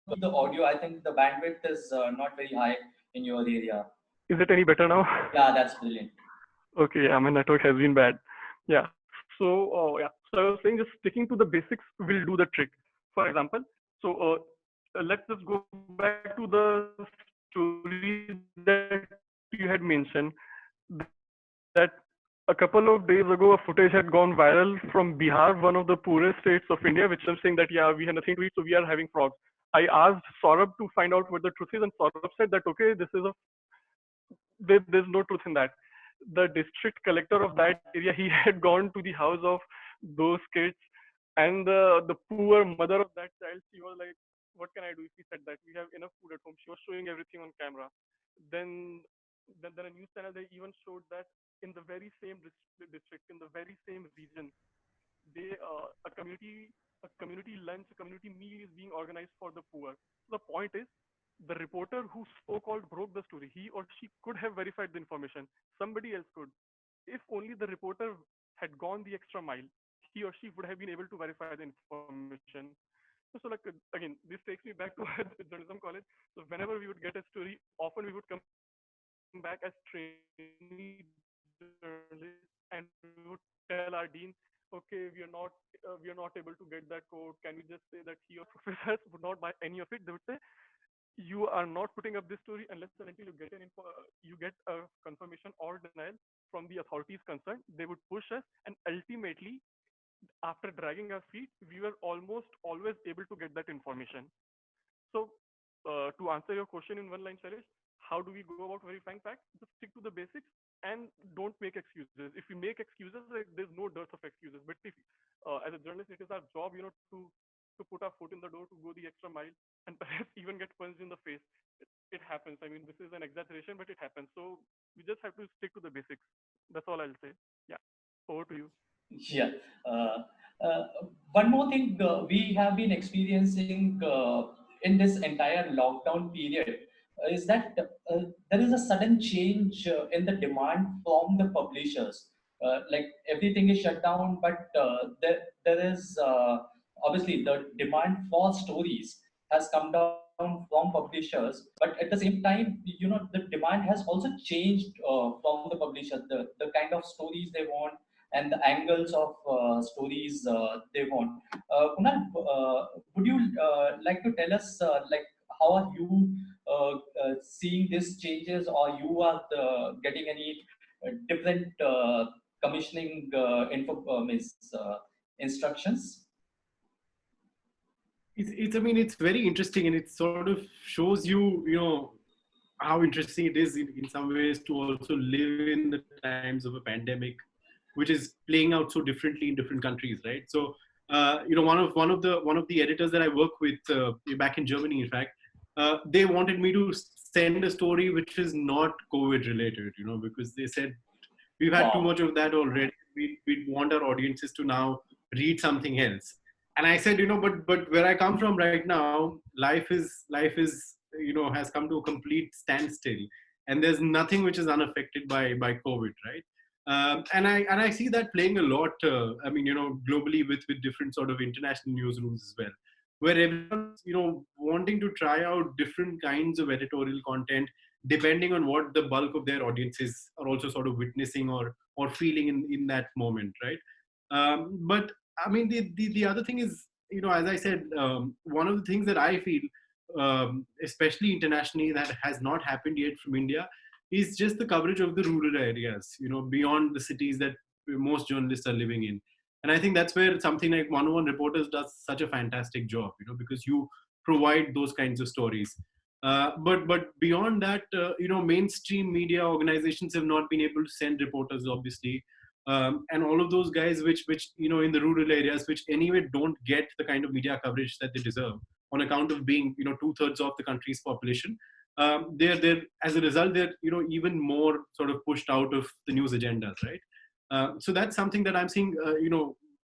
the audio? I think the bandwidth is not very high in your area. Is it any better now? Yeah, that's brilliant. Okay, my network has been bad. Yeah. So so I was saying just sticking to the basics will do the trick. For example, so let's just go back to the story that you had mentioned, that a couple of days ago a footage had gone viral from Bihar, one of the poorest states of India, which I'm saying that yeah, we had nothing to eat, so we are having frogs. I asked Saurabh to find out what the truth is, and Saurabh said that okay, there's no truth in that. The district collector of that area, he had gone to the house of those kids, and the poor mother of that child, she was like, what can I do? He said that we have enough food at home. She was showing everything on camera. Then a news channel, they even showed that in the very same district, in the very same region, a community lunch, a community meal is being organized for the poor. The point is, the reporter who so-called broke the story, he or she could have verified the information. Somebody else could. If only the reporter had gone the extra mile, he or she would have been able to verify the information. So like, again, this takes me back to journalism college. So whenever we would get a story, often we would come back as trainee journalists and we would tell our dean, okay, we are not able to get that code. Can we just say that he or professors would not buy any of it? They would say, you are not putting up this story unless and until you get a confirmation or denial from the authorities concerned. They would push us, and ultimately, after dragging our feet, we were almost always able to get that information. So, to answer your question in one line, Shailesh, how do we go about verifying facts? Just stick to the basics and don't make excuses. If we make excuses, there's no dearth of excuses. But if, as a journalist, it is our job, to put our foot in the door, to go the extra mile, and perhaps even get punched in the face. It happens. I mean, this is an exaggeration, but it happens. So we just have to stick to the basics. That's all I'll say. Yeah. Over to you. Yeah. One more thing we have been experiencing in this entire lockdown period is that there is a sudden change in the demand from the publishers. Like everything is shut down, but there is obviously the demand for stories has come down from publishers, but at the same time, the demand has also changed from the publisher, the kind of stories they want and the angles of stories they want. Kunal, would you like to tell us like how are you seeing these changes, or you are getting any different commissioning instructions? I mean, it's very interesting, and it sort of shows you, how interesting it is in some ways to also live in the times of a pandemic, which is playing out so differently in different countries, right? So, one of the editors that I work with back in Germany, in fact, they wanted me to send a story which is not COVID related, because they said we've had too much of that already. We want our audiences to now read something else. And I said, but where I come from right now, life is has come to a complete standstill, and there's nothing which is unaffected by COVID, right? And I see that playing a lot. I mean, globally with different sort of international newsrooms as well, where everyone's wanting to try out different kinds of editorial content depending on what the bulk of their audiences are also sort of witnessing or feeling in that moment, right? But I mean, the other thing is, as I said, one of the things that I feel, especially internationally, that has not happened yet from India, is just the coverage of the rural areas, beyond the cities that most journalists are living in. And I think that's where something like 101 Reporters does such a fantastic job, because you provide those kinds of stories. But beyond that, mainstream media organizations have not been able to send reporters, obviously. And all of those guys which in the rural areas, which anyway don't get the kind of media coverage that they deserve on account of being 2/3 of the country's population, they're as a result, they're even more sort of pushed out of the news agendas, right? So that's something that I'm seeing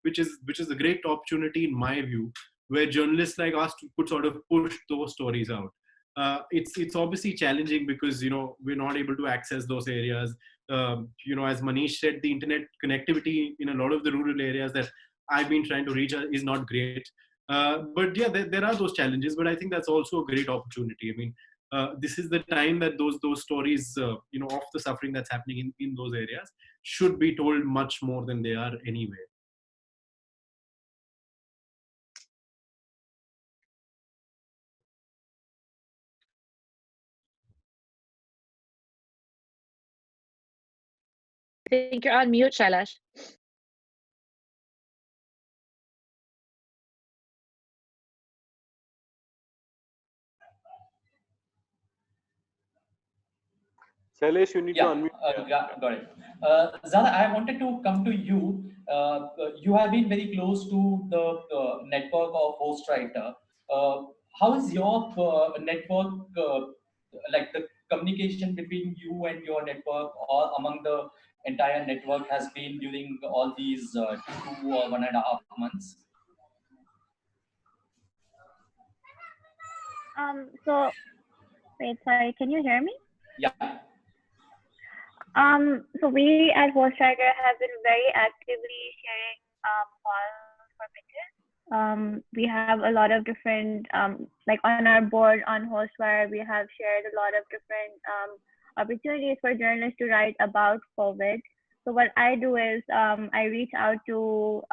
which is a great opportunity in my view, where journalists like us could sort of push those stories out. It's obviously challenging because we're not able to access those areas. As Manish said, the internet connectivity in a lot of the rural areas that I've been trying to reach is not great. But yeah, there are those challenges, but I think that's also a great opportunity. I mean, this is the time that those stories, of the suffering that's happening in those areas should be told much more than they are anyway. I think you're on mute, Shailash. Shailesh, you need to unmute. Got it. Zara, I wanted to come to you. You have been very close to the network of Ghostwriter. How is your network, like the communication between you and your network or among the entire network has been during all these 2 or 1.5 months? So wait, sorry, can you hear me? Yeah. So we at Ghostwriter have been very actively sharing calls for pitches. We have a lot of different, like on our board on Hostwire, we have shared a lot of different opportunities for journalists to write about COVID. So what I do is I reach out to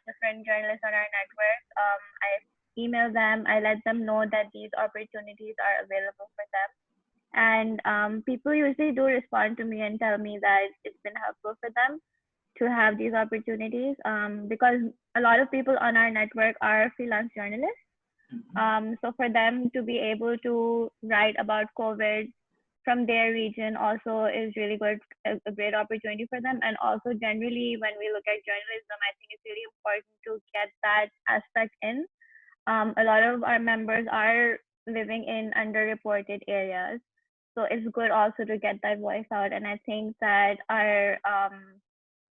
different journalists on our network. I email them, I let them know that these opportunities are available for them. And people usually do respond to me and tell me that it's been helpful for them to have these opportunities because a lot of people on our network are freelance journalists. So for them to be able to write about COVID from their region also is really good, a great opportunity for them. And also generally, when we look at journalism, I think it's really important to get that aspect in. A lot of our members are living in underreported areas. So it's good also to get that voice out. And I think that our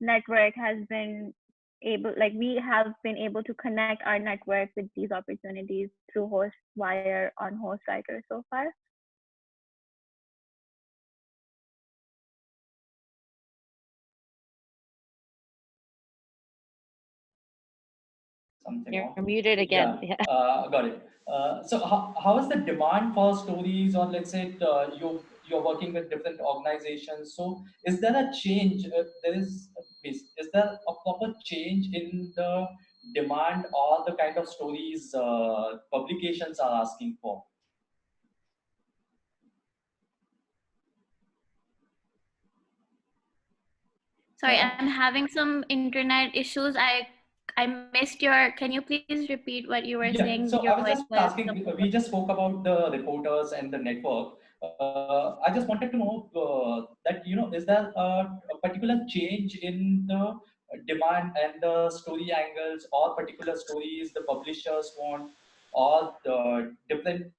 network has been able, like we have been able to connect our network with these opportunities through Hostwire on Ghostwriter so far. You're muted again. Yeah. Got it. So how is the demand for stories, or let's say you're working with different organizations? So is there a change? Is there a proper change in the demand or the kind of stories publications are asking for? Sorry, I'm having some internet issues. I missed your. Can you please repeat what you were saying? So your I was just asking. We just spoke about the reporters and the network. I just wanted to know that is there a particular change in the demand and the story angles, or particular stories the publishers want, or the different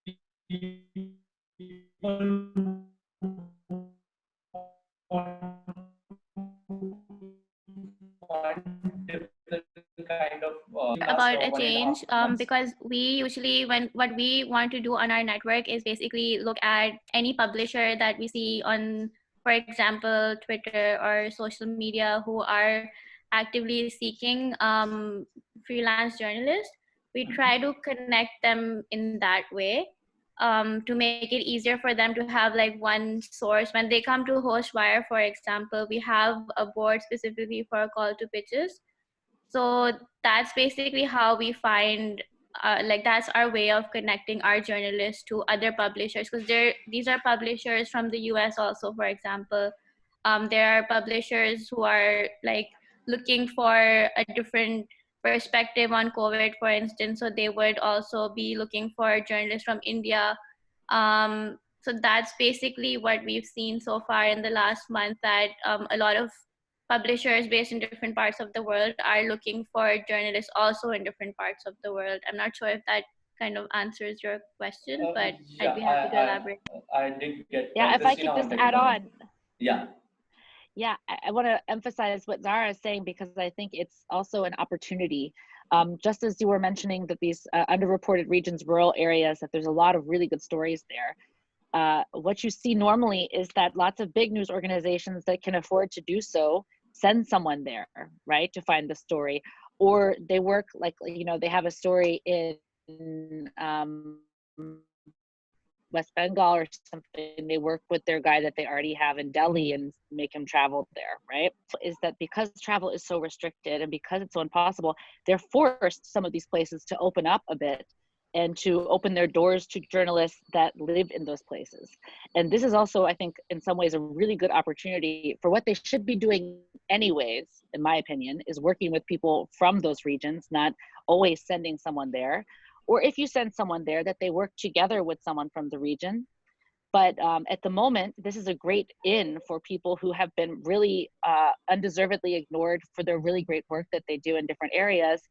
people kind of about a change because we usually what we want to do on our network is basically look at any publisher that we see on, for example, Twitter or social media who are actively seeking freelance journalists. We try to connect them in that way to make it easier for them to have like one source. When they come to Hostwire, for example, we have a board specifically for call to pitches. So that's basically how we find, that's our way of connecting our journalists to other publishers, because these are publishers from the US also, for example. There are publishers who are like looking for a different perspective on COVID, for instance. So they would also be looking for journalists from India. So that's basically what we've seen so far in the last month, that a lot of publishers based in different parts of the world are looking for journalists also in different parts of the world. I'm not sure if that kind of answers your question, but I'd be happy to elaborate. I did get. Yeah, if I could just add on. Yeah. Yeah, I want to emphasize what Zara is saying because I think it's also an opportunity. Just as you were mentioning that these underreported regions, rural areas, that there's a lot of really good stories there. What you see normally is that lots of big news organizations that can afford to do so send someone there, right, to find the story, or they work like, you know, they have a story in West Bengal or something, they work with their guy that they already have in Delhi and make him travel there, right? Is that because travel is so restricted and because it's so impossible, they're forced, some of these places, to open up a bit and to open their doors to journalists that live in those places. And this is also, I think, in some ways, a really good opportunity for what they should be doing anyways, in my opinion, is working with people from those regions, not always sending someone there. Or if you send someone there, that they work together with someone from the region. But at the moment, this is a great in for people who have been really undeservedly ignored for their really great work that they do in different areas,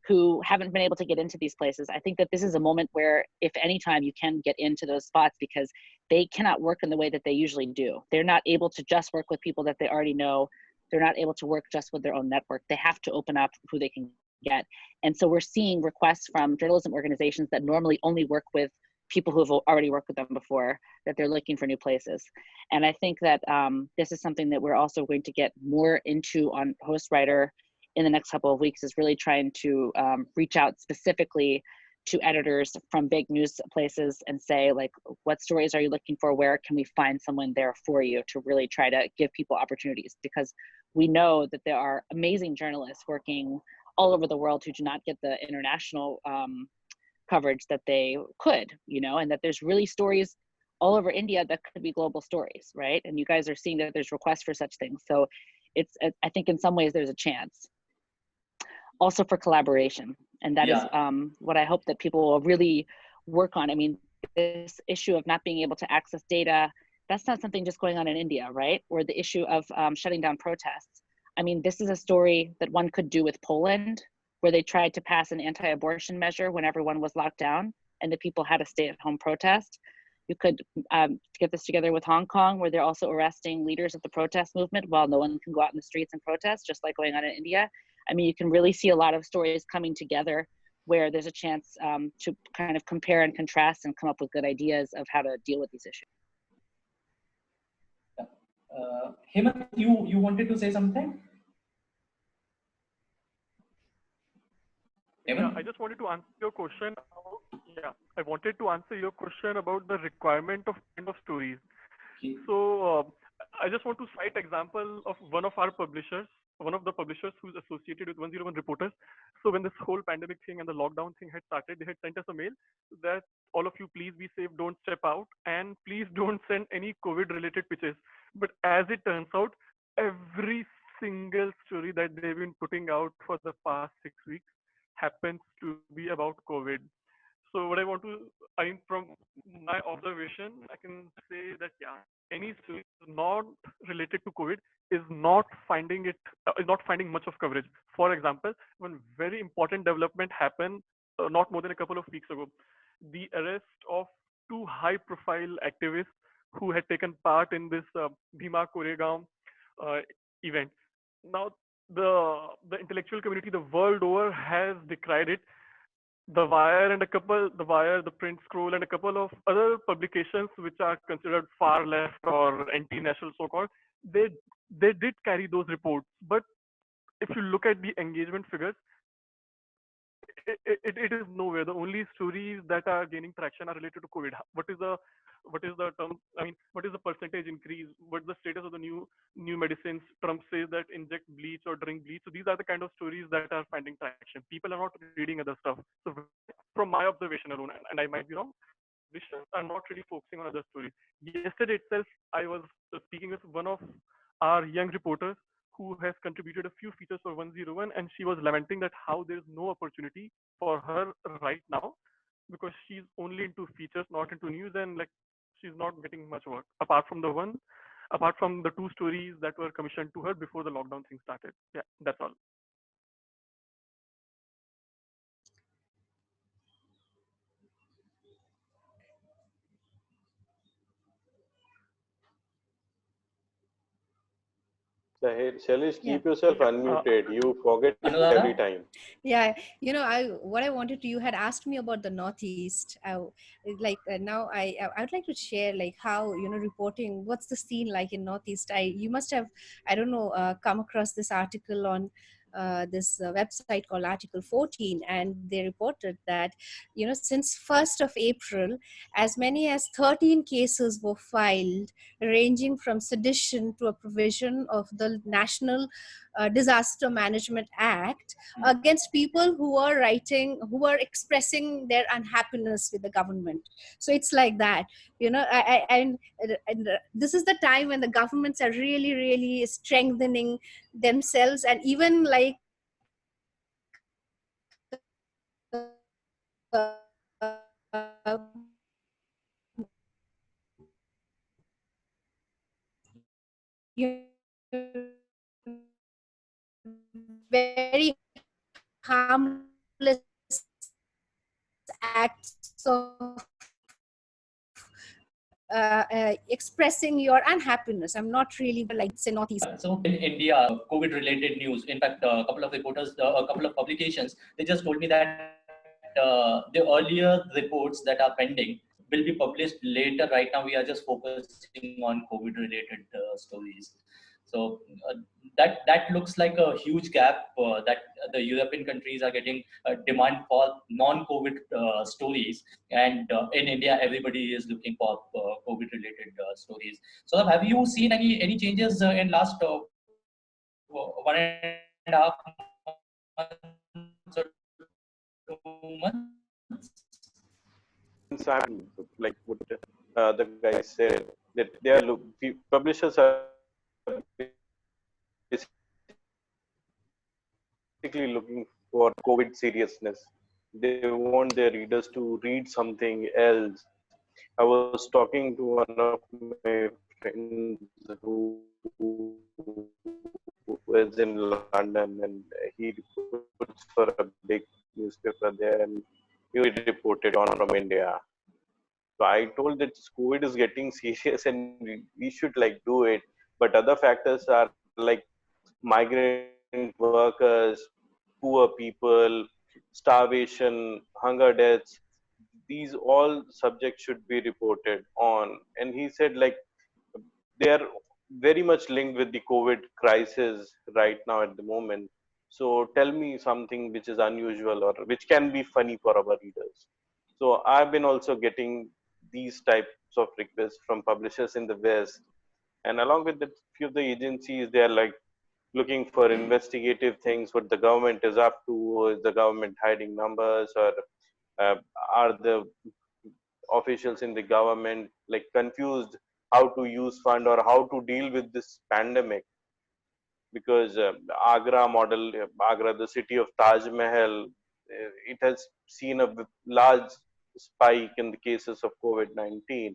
who haven't been able to get into these places. I think that this is a moment where, if anytime, you can get into those spots because they cannot work in the way that they usually do. They're not able to just work with people that they already know. They're not able to work just with their own network. They have to open up who they can get. And so we're seeing requests from journalism organizations that normally only work with people who have already worked with them before, that they're looking for new places. And I think that this is something that we're also going to get more into on HostWriter in the next couple of weeks, is really trying to reach out specifically to editors from big news places and say, like, what stories are you looking for? Where can we find someone there for you, to really try to give people opportunities? Because we know that there are amazing journalists working all over the world who do not get the international coverage that they could, you know, and that there's really stories all over India that could be global stories, right? And you guys are seeing that there's requests for such things. So it's, I think in some ways there's a chance also for collaboration. And that is what I hope that people will really work on. I mean, this issue of not being able to access data, that's not something just going on in India, right? Or the issue of shutting down protests. I mean, this is a story that one could do with Poland, where they tried to pass an anti-abortion measure when everyone was locked down and the people had a stay-at-home protest. You could get this together with Hong Kong, where they're also arresting leaders of the protest movement while no one can go out in the streets and protest, just like going on in India. I mean, you can really see a lot of stories coming together where there's a chance to kind of compare and contrast and come up with good ideas of how to deal with these issues. Hemant, you wanted to say something? Yeah, I just wanted to answer your question. I wanted to answer your question about the requirement of kind of stories. Okay. So I just want to cite example of one of our publishers, one of the publishers who's associated with 101 Reporters. So when this whole pandemic thing and the lockdown thing had started, they had sent us a mail that all of you, please be safe, don't step out, and please don't send any COVID-related pitches. But as it turns out, every single story that they've been putting out for the past 6 weeks happens to be about COVID. So what I want to, from my observation, I can say that any story not related to COVID is not finding much of coverage. For example, one very important development happened not more than a couple of weeks ago, the arrest of 2 high-profile activists who had taken part in this Bhima Koregaon event. Now, the intellectual community the world over has decried it. The Wire, the Print Scroll, and a couple of other publications which are considered far left or anti-national, so-called, they did carry those reports. But if you look at the engagement figures, it is nowhere. The only stories that are gaining traction are related to COVID. What is the term? I mean, what is the percentage increase? What's the status of the new medicines? Trump says that inject bleach or drink bleach. So these are the kind of stories that are finding traction. People are not reading other stuff. So from my observation alone, and I might be wrong, publishers are not really focusing on other stories. Yesterday itself, I was speaking with one of our young reporters who has contributed a few features for 101, and she was lamenting that how there's no opportunity for her right now because she's only into features, not into news, and like she's not getting much work apart from the 2 stories that were commissioned to her before the lockdown thing started. Yeah, that's all. Shailesh, Yeah. keep yourself unmuted. You forget it every Anuradha? time. Yeah, what I wanted to, you had asked me about the Northeast. Now I would like to share like how, reporting, what's the scene like in Northeast. You must have, I don't know, come across this article on this website called Article 14, and they reported that, since 1st of April, as many as 13 cases were filed, ranging from sedition to a provision of the National Disaster Management Act against people who are expressing their unhappiness with the government. So it's like that, and this is the time when the governments are really, really strengthening themselves, and even like uh, you very harmless acts of expressing your unhappiness. I'm not really like say Northeast. So in India, COVID-related news. In fact, a couple of reporters, a couple of publications, they just told me that the earlier reports that are pending will be published later. Right now, we are just focusing on COVID-related stories. So that looks like a huge gap that the European countries are getting demand for non-COVID stories, and in India, everybody is looking for COVID-related stories. So, have you seen any changes in last 1.5 months or 2 months? Since I'm like what the guy said that they are publishers are basically looking for COVID seriousness. They want their readers to read something else. I was talking to one of my friends who is in London, and he reports for a big newspaper there, and he reported on from India. So I told that COVID is getting serious and we should like do it. But other factors are like migrant workers, poor people, starvation, hunger deaths. These all subjects should be reported on. And he said like they are very much linked with the COVID crisis right now at the moment. So tell me something which is unusual or which can be funny for our readers. So I've been also getting these types of requests from publishers in the West, and along with the few of the agencies, they are like looking for investigative things. What the government is up to? Is the government hiding numbers, or uh, are the officials in the government like confused how to use fund or how to deal with this pandemic? Because Agra model, Agra, the city of Taj Mahal, it has seen a large spike in the cases of COVID-19.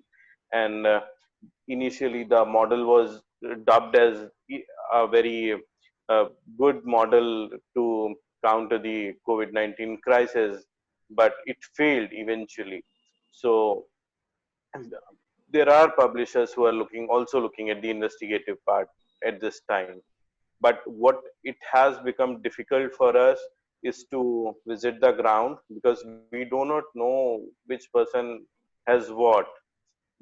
And initially, the model was dubbed as a very good model to counter the COVID-19 crisis, but it failed eventually. So there are publishers who are also looking at the investigative part at this time. But what it has become difficult for us is to visit the ground because we do not know which person has what.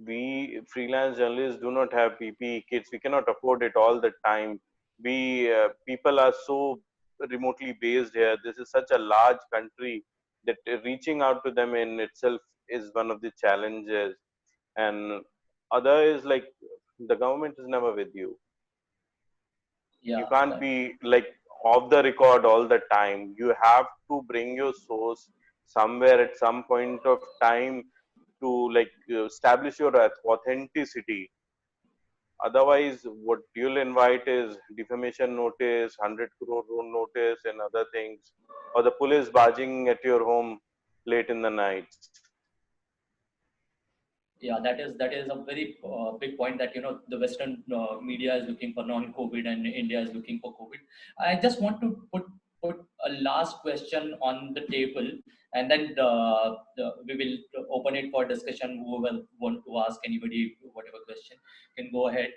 We freelance journalists do not have PPE kits. We cannot afford it all the time. We people are so remotely based here. This is such a large country that reaching out to them in itself is one of the challenges. And other is like the government is never with you. You Yeah, can't be like off the record all the time. You have to bring your source somewhere at some point of time to like establish your authenticity. Otherwise, what you'll invite is defamation notice, 100 crore loan notice, and other things, or the police barging at your home late in the night. yeah, that is a very big point that the Western media is looking for non-COVID and India is looking for COVID. I just want to put a last question on the table, and then we will open it for discussion. Whoever want to ask anybody whatever question. can go ahead.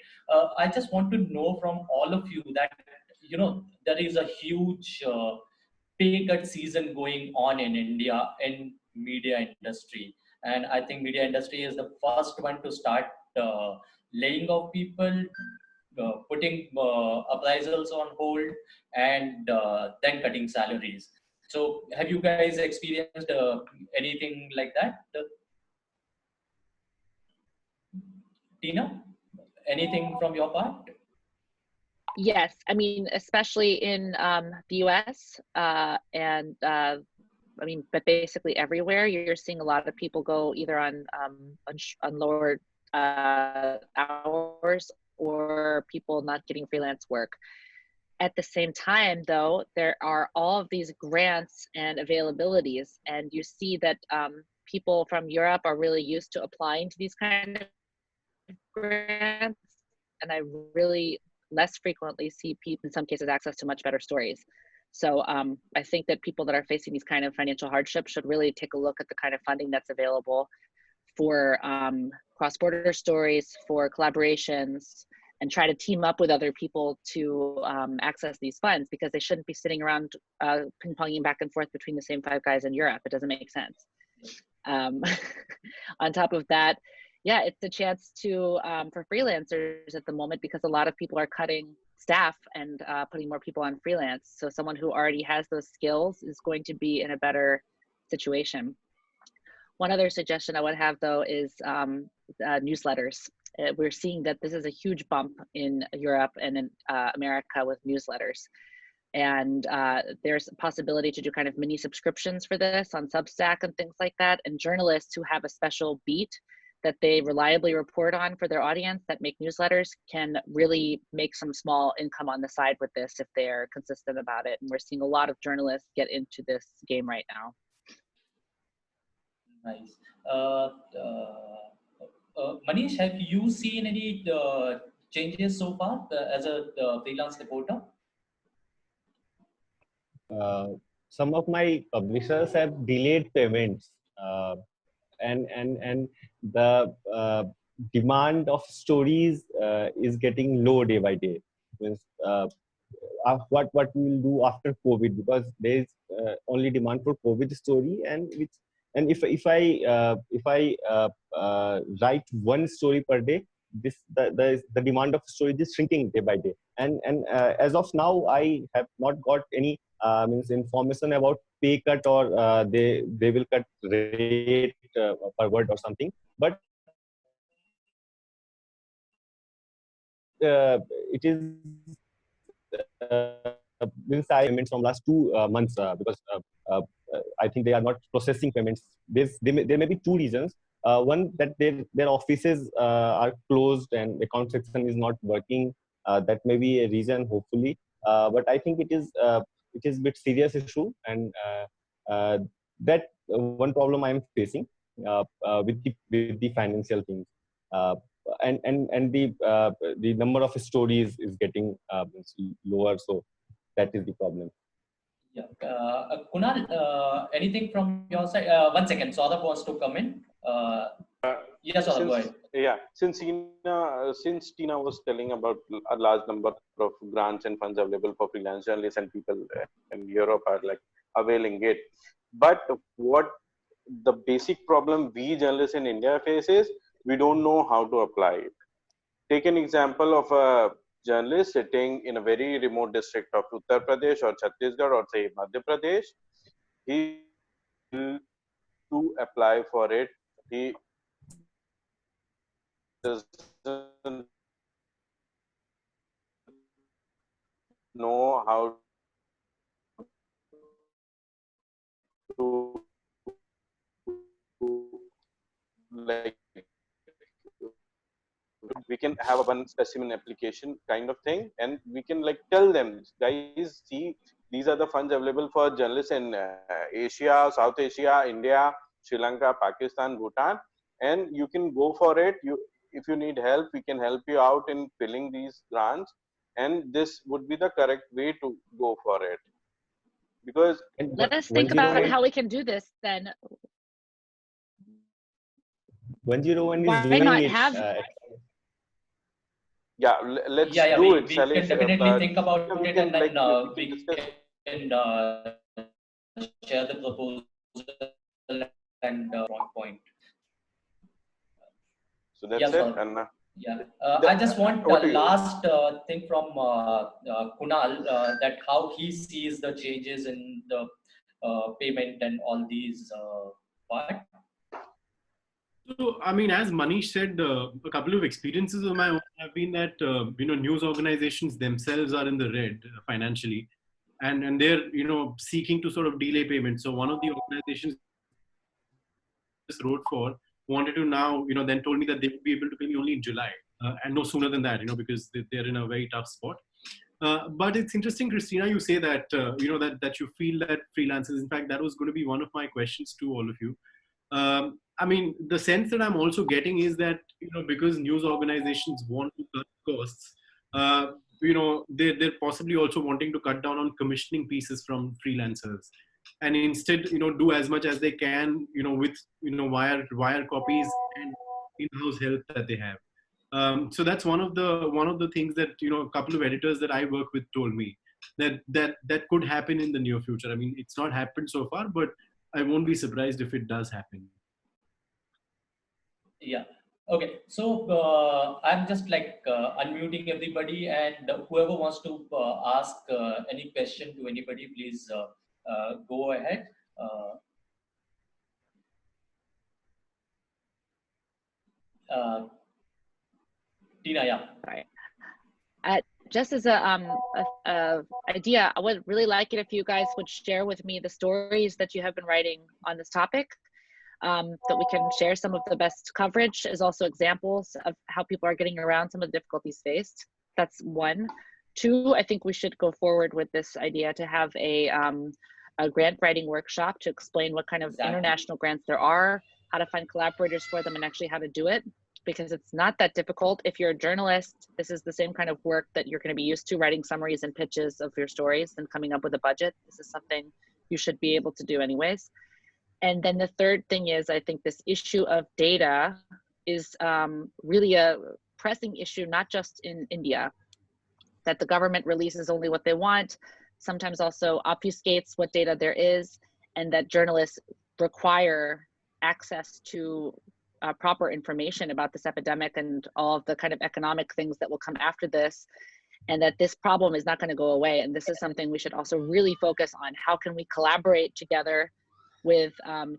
I just want to know from all of you that, there is a huge pay cut season going on in India in media industry. And I think media industry is the first one to start laying off people, putting appraisals on hold, and then cutting salaries. So have you guys experienced anything like that? Tina, anything from your part? Yes, I mean, especially in the US but basically everywhere, you're seeing a lot of people go either on lower hours or people not getting freelance work. At the same time, though, there are all of these grants and availabilities, and you see that people from Europe are really used to applying to these kind of grants, and I really less frequently see people in some cases access to much better stories. So I think that people that are facing these kind of financial hardships should really take a look at the kind of funding that's available for cross-border stories, for collaborations, and try to team up with other people to access these funds, because they shouldn't be sitting around ping-ponging back and forth between the same 5 guys in Europe. It doesn't make sense. On top of that, yeah, it's a chance to for freelancers at the moment, because a lot of people are cutting staff and putting more people on freelance. So someone who already has those skills is going to be in a better situation. One other suggestion I would have, though, is newsletters. We're seeing that this is a huge bump in Europe and in America with newsletters. And there's a possibility to do kind of mini subscriptions for this on Substack and things like that. And journalists who have a special beat that they reliably report on for their audience that make newsletters can really make some small income on the side with this if they're consistent about it. And we're seeing a lot of journalists get into this game right now. Nice. Manish, have you seen any changes so far as a freelance reporter? Some of my publishers have delayed payments, and the demand of stories is getting low day by day. Means, what we will do after COVID, because there is only demand for COVID story, and if I write one story per day, the demand of storage is shrinking day by day. And as of now, I have not got any information about pay cut or they will cut rate per word or something. But it is payments from last 2 months because I think they are not processing payments. There may be 2 reasons. One, that their offices are closed and account section is not working. That may be a reason, hopefully. But I think it is a bit serious issue, and that one problem I am facing with the financial things. And the number of stories is getting lower, so that is the problem. Yeah, Kunal, anything from your side? 1 second, Saurabh wants to come in. Yes, Saurabh, go ahead. Yeah, since Tina was telling about a large number of grants and funds available for freelance journalists, and people in Europe are like availing it. But what the basic problem we journalists in India face is we don't know how to apply it. Take an example of a journalist sitting in a very remote district of Uttar Pradesh or Chhattisgarh or say Madhya Pradesh. He will to apply for it. He doesn't know how to we can have a one specimen application kind of thing, and we can tell them, guys, see, these are the funds available for journalists in Asia, South Asia, India, Sri Lanka, Pakistan, Bhutan, and you can go for it. If you need help, we can help you out in filling these grants, and this would be the correct way to go for it. Because let us think about how we can do this then. 101 is doing it. Yeah, let's Yeah, yeah, do it, we Salish. can definitely But think about we it, can and then like we we can discuss. can share the proposal and point. So that's Yes, it. sir. And Yeah, the, I just want what do you? last thing from Kunal, that how he sees the changes in the payment and all these part. So, I mean, as Manish said, a couple of experiences of my own have been that news organizations themselves are in the red financially, and they're seeking to sort of delay payments. So one of the organizations I just wrote for wanted to now then told me that they would be able to pay me only in July, and no sooner than that, because they're in a very tough spot. But it's interesting, Christina, you say that that you feel that freelancers. In fact, that was going to be one of my questions to all of you. I mean, the sense that I'm also getting is that because news organizations want to cut costs, they're possibly also wanting to cut down on commissioning pieces from freelancers, and instead do as much as they can with wire copies and in-house help that they have. So that's one of the things that a couple of editors that I work with told me that could happen in the near future. I mean, it's not happened so far, but I won't be surprised if it does happen. Yeah. Okay. So I'm just like unmuting everybody, and whoever wants to ask any question to anybody, please go ahead. Tina, yeah. Right. Just as a idea, I would really like it if you guys would share with me the stories that you have been writing on this topic, that we can share some of the best coverage as also examples of how people are getting around some of the difficulties faced. That's one. Two, I think we should go forward with this idea to have a grant writing workshop to explain what kind of international grants there are, how to find collaborators for them, and actually how to do it. Because it's not that difficult. If you're a journalist, this is the same kind of work that you're going to be used to, writing summaries and pitches of your stories and coming up with a budget. This is something you should be able to do anyways. And then the third thing is, I think this issue of data is really a pressing issue, not just in India, that the government releases only what they want, sometimes also obfuscates what data there is, and that journalists require access to proper information about this epidemic and all of the kind of economic things that will come after this, and that this problem is not going to go away. And this is something we should also really focus on. How can we collaborate together with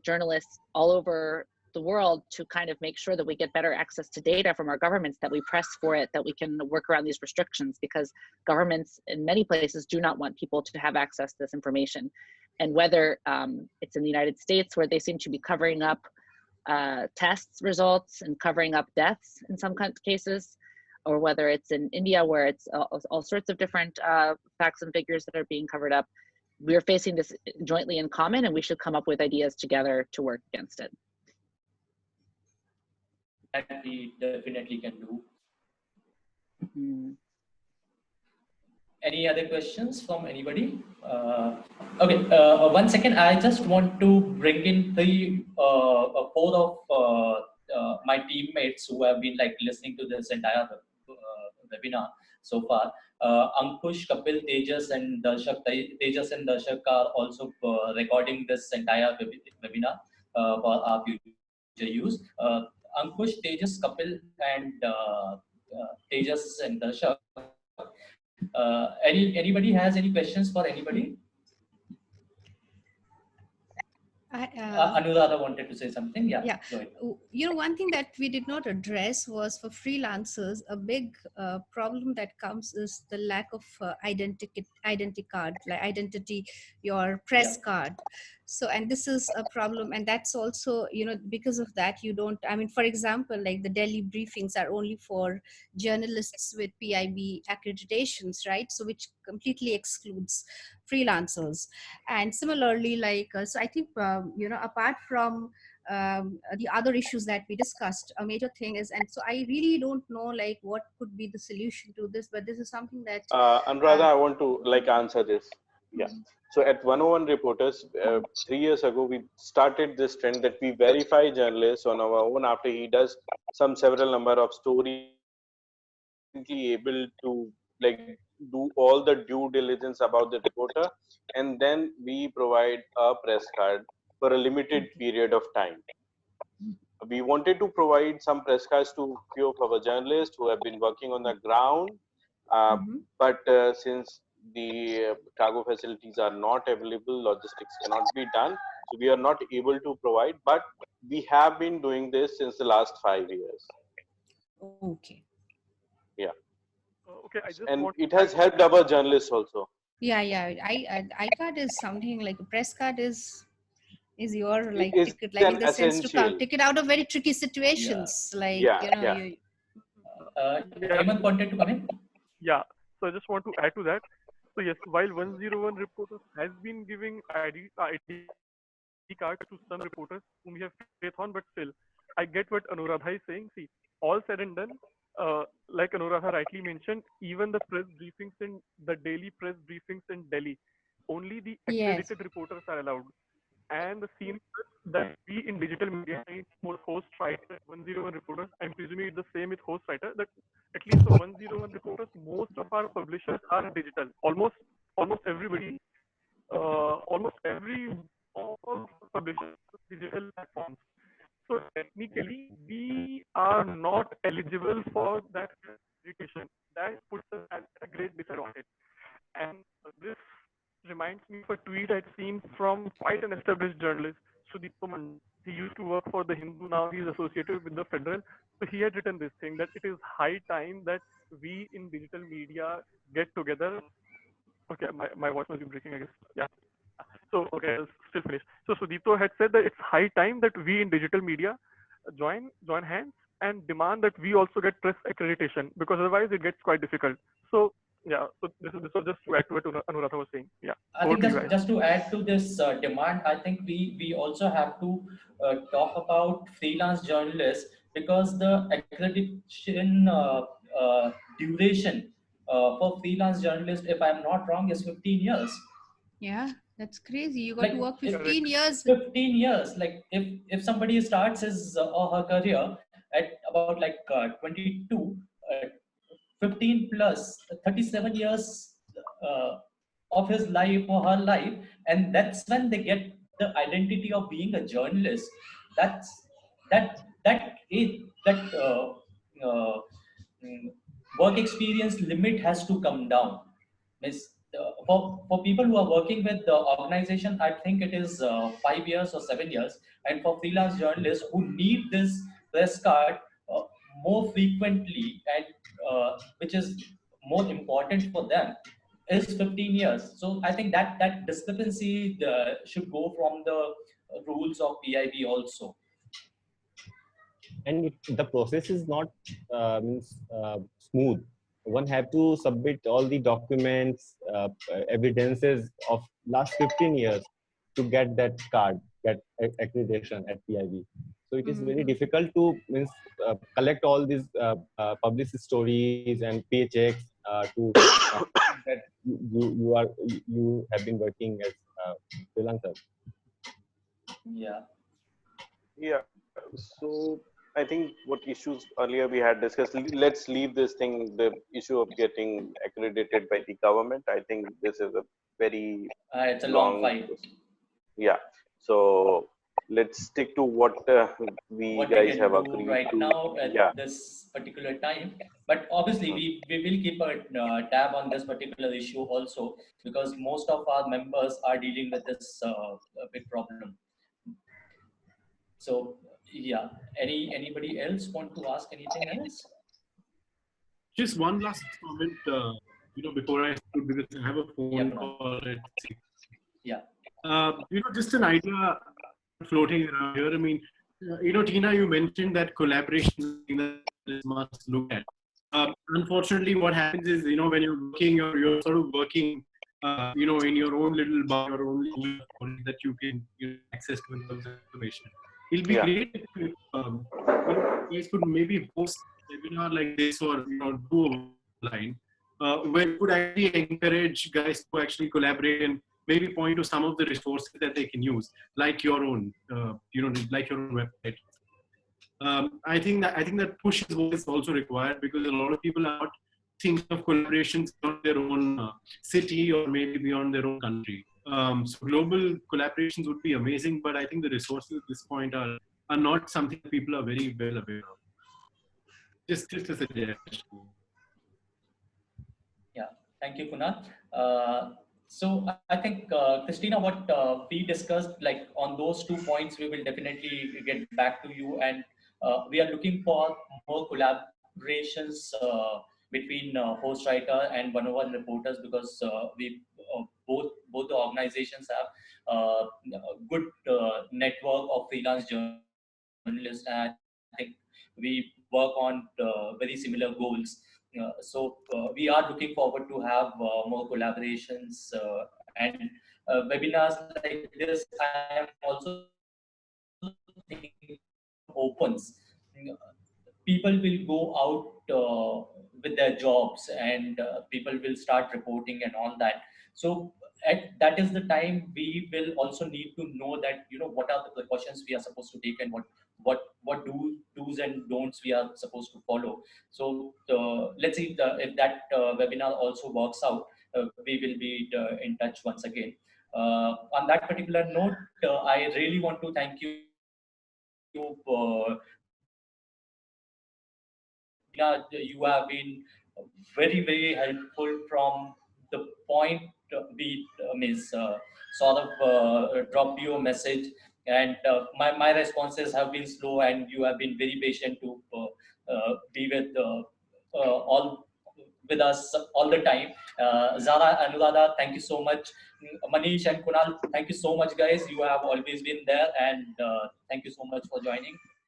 journalists all over the world to kind of make sure that we get better access to data from our governments, that we press for it, that we can work around these restrictions, because governments in many places do not want people to have access to this information. And whether it's in the United States, where they seem to be covering up tests results and covering up deaths in some cases, or whether it's in India, where it's all sorts of different facts and figures that are being covered up, we are facing this jointly in common, and we should come up with ideas together to work against it. That we definitely can do. Mm-hmm. Any other questions from anybody? Okay, 1 second. I just want to bring in the four of my teammates who have been like listening to this entire webinar so far. Ankush, Kapil, Tejas, and Darshak. Tejas and Darshak are also recording this entire webinar for our future use. Ankush, Tejas, Kapil, and Tejas and Darshak. Anybody has any questions for anybody? Anuradha wanted to say something. Yeah. Go ahead. One thing that we did not address was for freelancers, a big problem that comes is the lack of identity card, like identity, your press card. So, and this is a problem, and that's also, because of that, you don't, I mean, for example, like the Delhi briefings are only for journalists with PIB accreditations, right? So, which completely excludes freelancers. And similarly, like, so I think, apart from the other issues that we discussed, a major thing is, and so I really don't know like what could be the solution to this, but this is something that Anuradha, I want to like answer this. Yeah. So at 101 Reporters, 3 years ago, we started this trend that we verify journalists on our own after he does several number of stories able to like do all the due diligence about the reporter, and then we provide a press card for a limited period of time. We wanted to provide some press cards to few of our journalists who have been working on the ground, but since the cargo facilities are not available, logistics cannot be done, so we are not able to provide, but we have been doing this since the last 5 years. Okay. Yeah. Okay, I just And want it has helped our journalists also. Yeah, yeah. I-card is something like a press card is your like It's ticket, like in an the sense to essential. take it out of very tricky situations, like Yeah, you know. yeah. Hemant wanted to come in. Yeah, so I just want to add to that. So yes, while 101 Reporters has been giving ID cards to some reporters whom we have faith on, but still, I get what Anuradha is saying. See, all said and done, like Anuradha rightly mentioned, even the press briefings in the daily press briefings in Delhi, only the accredited reporters are allowed. And the scene that we in digital media need more host writer, 101 Reporters. I'm presuming it's the same with host writer. That at least for 101 Reporters, most of our publishers are digital. Almost everybody, almost all publishers digital platforms. So technically, we are not eligible for that accreditation. That puts us at a great disadvantage. And this reminds me of a tweet I'd seen from quite an established journalist, Sudeep Mandal. He used to work for the Hindu, now he's associated with the Federal. So he had written this thing that it is high time that we in digital media get together. Okay, my voice must be breaking, I guess. Yeah. So, okay, I'll still finish. So Sudipto had said that it's high time that we in digital media join hands and demand that we also get press accreditation, because otherwise it gets quite difficult. So yeah, so this was just to add to what Anuradha was saying. Yeah. I think just to add to this demand, I think we also have to talk about freelance journalists, because the accreditation duration for freelance journalists, if I'm not wrong, is 15 years. Yeah, that's crazy. You got Like, to work 15 years. 15 years. Like if somebody starts his or her career at about like 22, 15 plus 37 years of his life or her life, and that's when they get the identity of being a journalist. That work experience limit has to come down. For people who are working with the organization, I think it is 5 years or 7 years, and for freelance journalists who need this press card more frequently, and which is more important for them, is 15 years. So I think that discrepancy should go from the rules of PIB also. And the process is not smooth. One have to submit all the documents, evidences of last 15 years to get that card, get accreditation at PIB. So it is very difficult to collect all these publicist stories and paychecks to that you have been working as freelancer. Yeah. Yeah. So I think what issues earlier we had discussed, let's leave this thing, the issue of getting accredited by the government. I think this is a very it's a long fight. Yeah. So let's stick to what we guys have agreed right to. now at this particular time. But obviously we will keep a tab on this particular issue also, because most of our members are dealing with this big problem. So yeah, anybody else want to ask anything else? Just one last comment, before I do this, I have a phone call at 6. Yeah. Just an idea floating around here. I mean, Tina, you mentioned that collaboration is must look at. Unfortunately, what happens is, when you're working, you're sort of working, in your own little bar, your own that you can access to in terms of information. It'll be great if you guys could maybe host a webinar like this, or do online, where you could actually encourage guys to actually collaborate and maybe point to some of the resources that they can use, like your own, like your own website. I think that push is what is also required, because a lot of people are not think of collaborations beyond their own city or maybe beyond their own country. So global collaborations would be amazing, but I think the resources at this point are not something people are very well aware of. Just a suggestion. Yeah, thank you, Kunal. So I think, Christina, what we discussed, like on those 2 points, we will definitely get back to you. And we are looking for more collaborations between Hostwriter and 101 reporters, because we both the organizations have a good network of freelance journalists. And I think we work on very similar goals. We are looking forward to have more collaborations and webinars like this. I am also thinking opens. People will go out with their jobs, and people will start reporting and all that. So that is the time we will also need to know that, what are the precautions we are supposed to take, and what do's and don'ts we are supposed to follow. So let's see if that webinar also works out. We will be in touch once again. On that particular note, I really want to thank you. You have been very, very helpful from the point we sort of dropped you a message, and my responses have been slow, and you have been very patient to be all with us all the time. Zara, Anuradha, thank you so much. Manish and Kunal, thank you so much, guys. You have always been there, and thank you so much for joining.